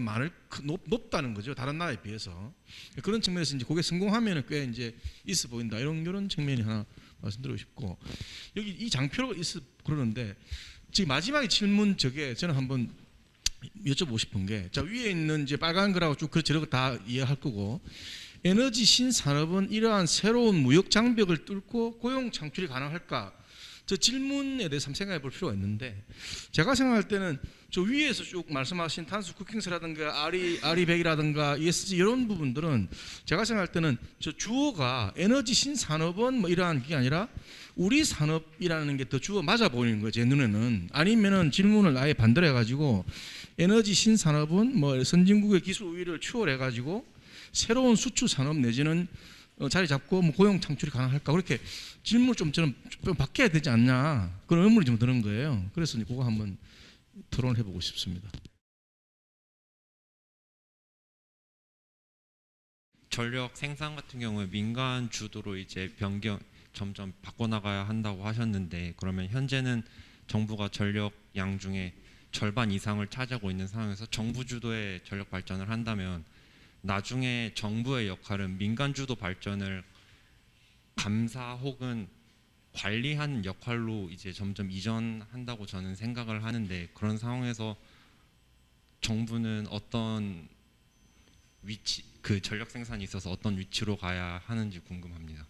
높다는 거죠, 다른 나라에 비해서. 그런 측면에서 이제 그게 성공하면은 꽤 이제 있어 보인다, 이런 측면이 하나 말씀드리고 싶고, 여기 이 장표로 있어 그러는데 지금 마지막에 질문 저게 저는 한번 여쭤보고 싶은 게, 자 위에 있는 이제 빨간 거라고 쭉 저런 거 다 이해할 거고, 에너지 신산업은 이러한 새로운 무역 장벽을 뚫고 고용 창출이 가능할까? 저 질문에 대해서 한번 생각해 볼 필요가 있는데, 제가 생각할 때는 저 위에서 쭉 말씀하신 탄소 쿠킹스라든가 RE100이라든가 ESG 이런 부분들은 제가 생각할 때는 저 주어가 에너지 신산업은 뭐 이러한 게 아니라 우리 산업이라는 게 더 주어 맞아 보이는 거예요, 제 눈에는. 아니면은 질문을 아예 반대로 해가지고 에너지 신산업은 뭐 선진국의 기술 우위를 추월해가지고 새로운 수출 산업 내지는 자리 잡고 뭐 고용 창출이 가능할까, 그렇게 질문을 좀 저는 좀 바뀌어야 되지 않냐, 그런 의문이 좀 드는 거예요. 그래서 이제 그거 한번 토론해 보고 싶습니다. 전력 생산 같은 경우에 민간 주도로 이제 점점 바꿔나가야 한다고 하셨는데, 그러면 현재는 정부가 전력 양 중에 절반 이상을 차지하고 있는 상황에서 정부 주도의 전력 발전을 한다면 나중에 정부의 역할은 민간 주도 발전을 감사 혹은 관리하는 역할로 이제 점점 이전한다고 저는 생각을 하는데, 그런 상황에서 정부는 어떤 위치, 그 전력 생산이 있어서 어떤 위치로 가야 하는지 궁금합니다.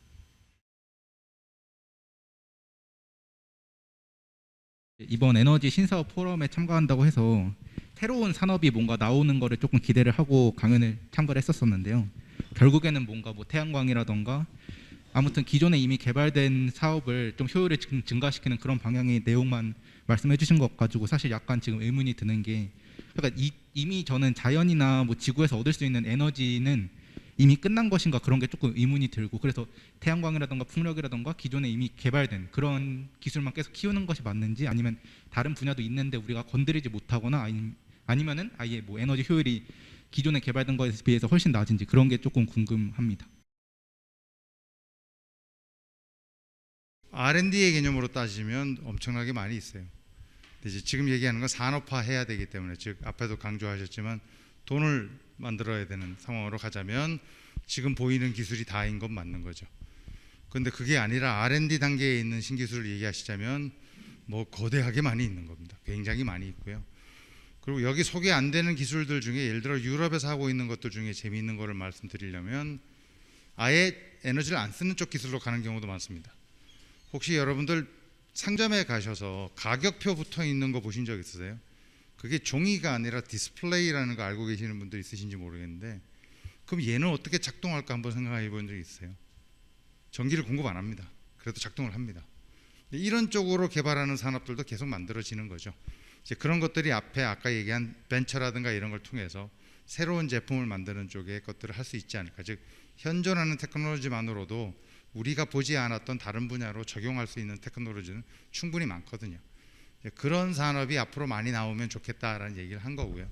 이번 에너지 신사업 포럼에 참가한다고 해서 새로운 산업이 뭔가 나오는 거를 조금 기대를 하고 강연을 참가를 했었었는데요. 결국에는 뭔가 뭐 태양광이라던가 아무튼 기존에 이미 개발된 사업을 좀 효율을 증가시키는 그런 방향의 내용만 말씀해 주신 것 가지고 사실 약간 지금 의문이 드는 게, 그러니까 이미 저는 자연이나 뭐 지구에서 얻을 수 있는 에너지는 이미 끝난 것인가, 그런 게 조금 의문이 들고, 그래서 태양광이라던가 풍력이라던가 기존에 이미 개발된 그런 기술만 계속 키우는 것이 맞는지, 아니면 다른 분야도 있는데 우리가 건드리지 못하거나 아니면은 아예 뭐 에너지 효율이 기존에 개발된 것에 비해서 훨씬 낮은지, 그런 게 조금 궁금합니다. R&D의 개념으로 따지면 엄청나게 많이 있어요. 근데 이제 지금 얘기하는 건 산업화해야 되기 때문에, 즉 앞에도 강조하셨지만 돈을 만들어야 되는 상황으로 가자면 지금 보이는 기술이 다인 건 맞는 거죠. 그런데 그게 아니라 R&D 단계에 있는 신기술을 얘기하시자면 뭐 거대하게 많이 있는 겁니다. 굉장히 많이 있고요. 그리고 여기 소개 안 되는 기술들 중에 예를 들어 유럽에서 하고 있는 것들 중에 재미있는 거를 말씀드리려면 아예 에너지를 안 쓰는 쪽 기술로 가는 경우도 많습니다. 혹시 여러분들 상점에 가셔서 가격표 붙어 있는 거 보신 적 있으세요? 그게 종이가 아니라 디스플레이라는 거 알고 계시는 분들 있으신지 모르겠는데, 그럼 얘는 어떻게 작동할까 한번 생각해 본 적 있어요? 전기를 공급 안 합니다. 그래도 작동을 합니다. 이런 쪽으로 개발하는 산업들도 계속 만들어지는 거죠. 이제 그런 것들이 앞에 아까 얘기한 벤처라든가 이런 걸 통해서 새로운 제품을 만드는 쪽의 것들을 할 수 있지 않을까. 즉 현존하는 테크놀로지만으로도 우리가 보지 않았던 다른 분야로 적용할 수 있는 테크놀로지는 충분히 많거든요. 그런 산업이 앞으로 많이 나오면 좋겠다라는 얘기를 한 거고요.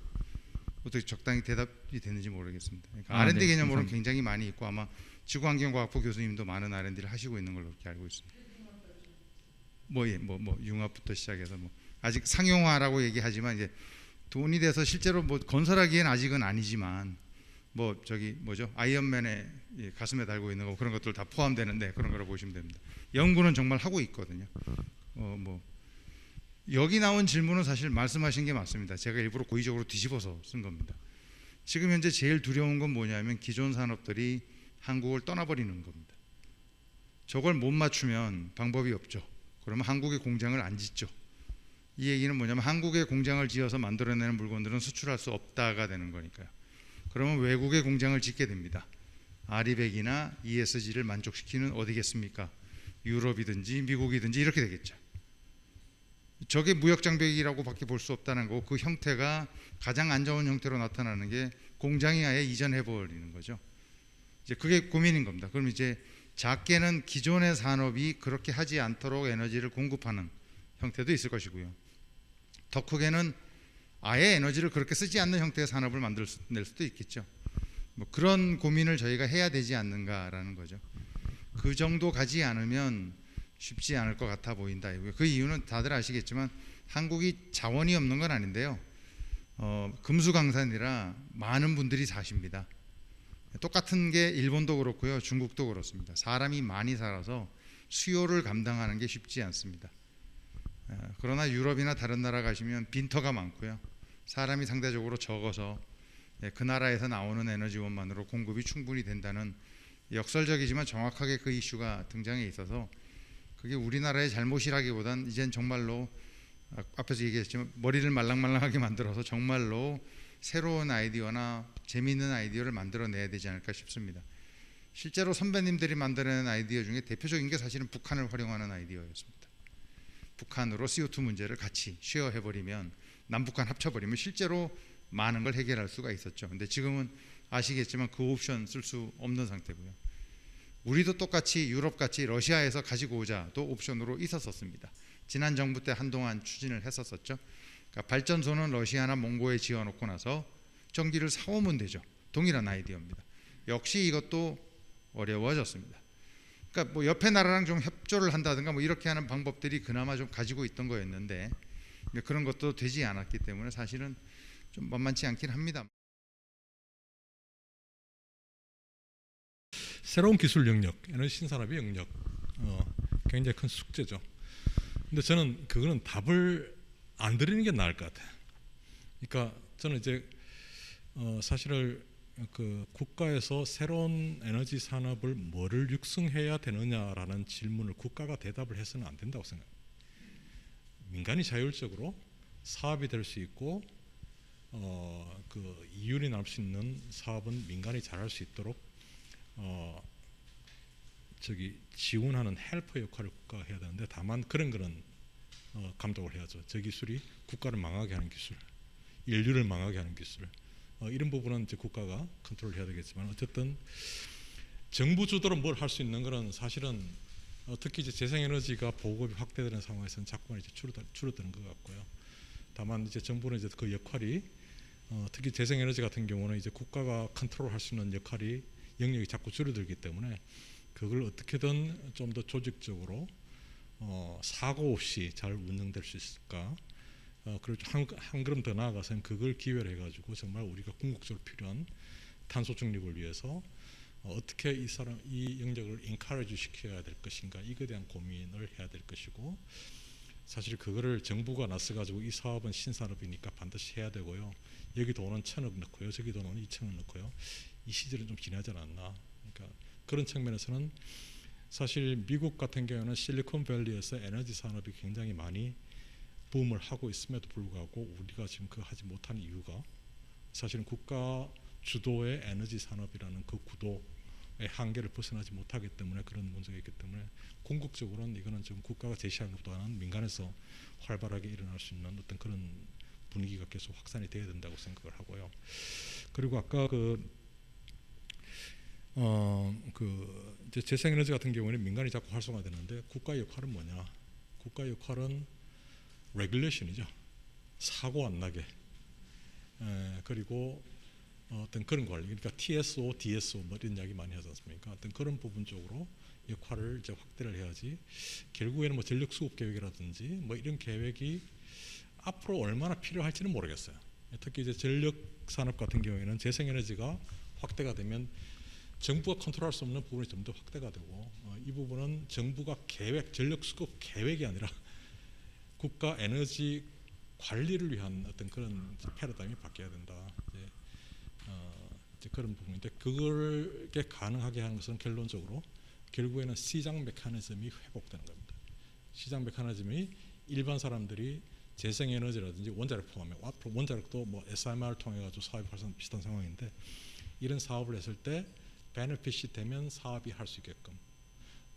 어떻게 적당히 대답이 됐는지 모르겠습니다. 그러니까 아, R&D 네, 개념으로는 감사합니다. 굉장히 많이 있고 아마 지구환경과학부 교수님도 많은 R&D를 하시고 있는 걸로 그렇게 알고 있습니다. 융합부터 시작해서 아직 상용화라고 얘기하지만 이제 돈이 돼서 실제로 건설하기엔 아직은 아니지만 아이언맨의 가슴에 달고 있는 거 그런 것들 다 포함되는데 그런 거로 보시면 됩니다. 연구는 정말 하고 있거든요. 여기 나온 질문은 사실 말씀하신 게 맞습니다. 제가 일부러 고의적으로 뒤집어서 쓴 겁니다. 지금 현재 제일 두려운 건 뭐냐면 기존 산업들이 한국을 떠나버리는 겁니다. 저걸 못 맞추면 방법이 없죠. 그러면 한국의 공장을 안 짓죠. 이 얘기는 뭐냐면 한국의 공장을 지어서 만들어내는 물건들은 수출할 수 없다가 되는 거니까요. 그러면 외국의 공장을 짓게 됩니다. 아리백이나 ESG를 만족시키는 어디겠습니까? 유럽이든지 미국이든지 이렇게 되겠죠. 저게 무역장벽이라고 밖에 볼 수 없다는 거고 그 형태가 가장 안 좋은 형태로 나타나는 게 공장이 아예 이전해버리는 거죠. 이제 그게 고민인 겁니다. 그럼 이제 작게는 기존의 산업이 그렇게 하지 않도록 에너지를 공급하는 형태도 있을 것이고요. 더 크게는 아예 에너지를 그렇게 쓰지 않는 형태의 산업을 만들어낼 수도 있겠죠. 그런 고민을 저희가 해야 되지 않는가라는 거죠. 그 정도 가지 않으면 쉽지 않을 것 같아 보인다. 그 이유는 다들 아시겠지만 한국이 자원이 없는 건 아닌데요. 금수강산이라 많은 분들이 사십니다. 똑같은 게 일본도 그렇고요. 중국도 그렇습니다. 사람이 많이 살아서 수요를 감당하는 게 쉽지 않습니다. 그러나 유럽이나 다른 나라 가시면 빈터가 많고요. 사람이 상대적으로 적어서 그 나라에서 나오는 에너지원만으로 공급이 충분히 된다는 역설적이지만 정확하게 그 이슈가 등장해 있어서 그게 우리나라의 잘못이라기보단 이젠 정말로 앞에서 얘기했지만 머리를 말랑말랑하게 만들어서 정말로 새로운 아이디어나 재미있는 아이디어를 만들어내야 되지 않을까 싶습니다. 실제로 선배님들이 만들어낸 아이디어 중에 대표적인 게 사실은 북한을 활용하는 아이디어였습니다. 북한으로 CO2 문제를 같이 쉐어해버리면 남북한 합쳐버리면 실제로 많은 걸 해결할 수가 있었죠. 근데 지금은 아시겠지만 그 옵션 쓸 수 없는 상태고요. 우리도 똑같이 유럽같이 러시아에서 가지고 오자도 옵션으로 있었습니다. 지난 정부 때 한동안 추진을 했었죠. 그러니까 발전소는 러시아나 몽고에 지어놓고 나서 전기를 사오면 되죠. 동일한 아이디어입니다. 역시 이것도 어려워졌습니다. 그러니까 옆에 나라랑 좀 협조를 한다든가 이렇게 하는 방법들이 그나마 좀 가지고 있던 거였는데 그런 것도 되지 않았기 때문에 사실은 좀 만만치 않긴 합니다. 새로운 기술 영역, 에너지 신산업의 영역 굉장히 큰 숙제죠. 근데 저는 그거는 답을 안 드리는 게 나을 것 같아요. 그러니까 저는 이제 사실은 그 국가에서 새로운 에너지 산업을 뭐를 육성해야 되느냐라는 질문을 국가가 대답을 해서는 안 된다고 생각해요. 민간이 자율적으로 사업이 될 수 있고 그 이윤이 날 수 있는 사업은 민간이 잘할 수 있도록 지원하는 헬퍼 역할을 국가가 해야 되는데 다만 그런 거는 감독을 해야죠. 저 기술이 국가를 망하게 하는 기술, 인류를 망하게 하는 기술 이런 부분은 이제 국가가 컨트롤 해야 되겠지만 어쨌든 정부 주도로 뭘 할 수 있는 거는 사실은 특히 이제 재생에너지가 보급이 확대되는 상황에서는 자꾸만 이제 줄어드는 것 같고요. 다만 이제 정부는 이제 그 역할이 특히 재생에너지 같은 경우는 이제 국가가 컨트롤할 수 있는 영역이 자꾸 줄어들기 때문에 그걸 어떻게든 좀 더 조직적으로 사고 없이 잘 운영될 수 있을까? 그리고 한 걸음 더 나아가서는 그걸 기회로 해가지고 정말 우리가 궁극적으로 필요한 탄소 중립을 위해서 어떻게 이 영역을 인카레지 시켜야 될 것인가 이거에 대한 고민을 해야 될 것이고 사실 그거를 정부가 나서가지고 이 사업은 신산업이니까 반드시 해야 되고요. 여기 돈은 1,000억 넣고요. 저기 돈은 2,000억 넣고요. 이 시절은 좀 지나지 않았나. 그러니까 그런 측면에서는 사실 미국 같은 경우는 실리콘밸리에서 에너지 산업이 굉장히 많이 붐을 하고 있음에도 불구하고 우리가 지금 그거 하지 못하는 이유가 사실은 국가 주도의 에너지 산업이라는 그 구도의 한계를 벗어나지 못하기 때문에 그런 문제가 있기 때문에 궁극적으로는 이거는 지금 국가가 제시하는 것보다는 민간에서 활발하게 일어날 수 있는 어떤 그런 분위기가 계속 확산이 돼야 된다고 생각을 하고요. 그리고 아까 이제 재생에너지 같은 경우는 민간이 자꾸 활성화되는데 국가의 역할은 뭐냐? 국가의 역할은 레귤레이션이죠. 사고 안 나게 그리고 어떤 그런 관리, 그러니까 TSO, DSO 뭐 이런 이야기 많이 하지 않습니까? 어떤 그런 부분 쪽으로 역할을 이제 확대를 해야지. 결국에는 뭐 전력 수급 계획이라든지 뭐 이런 계획이 앞으로 얼마나 필요할지는 모르겠어요. 특히 이제 전력 산업 같은 경우에는 재생에너지가 확대가 되면 정부가 컨트롤할 수 없는 부분이 좀 더 확대가 되고 이 부분은 정부가 계획, 전력 수급 계획이 아니라 국가 에너지 관리를 위한 어떤 그런 패러다임이 바뀌어야 된다. 이제 그런 부분인데 그게 가능하게 하는 것은 결론적으로 결국에는 시장 메커니즘이 회복되는 겁니다. 시장 메커니즘이 일반 사람들이 재생에너지라든지 원자력 포함해 앞으로 원자력도 뭐 SMR 통해 가지고 사업이 활성 비슷한 상황인데 이런 사업을 했을 때 베네핏이 되면 사업이 할 수 있게끔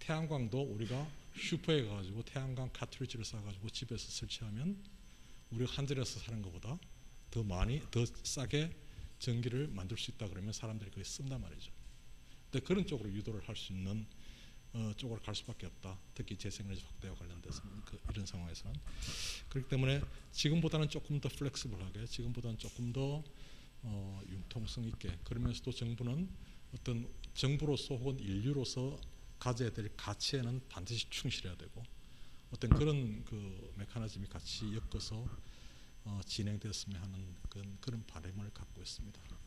태양광도 우리가 슈퍼에 가가지고 태양광 카트리지를 싸가지고 집에서 설치하면 우리가 한전에서 사는 것보다 더 많이 더 싸게 전기를 만들 수 있다 그러면 사람들이 그게 쓴단 말이죠. 근데 그런 쪽으로 유도를 할 수 있는 쪽으로 갈 수밖에 없다. 특히 재생에너지 확대와 관련돼서 이런 상황에서는 그렇기 때문에 지금보다는 조금 더 플렉시블하게, 지금보다는 조금 더 융통성 있게 그러면서도 정부는 어떤 정부로서 혹은 인류로서 가져야 될 가치에는 반드시 충실해야 되고 어떤 그런 그 메커니즘이 같이 엮어서 진행되었으면 하는 그런 바람을 갖고 있습니다.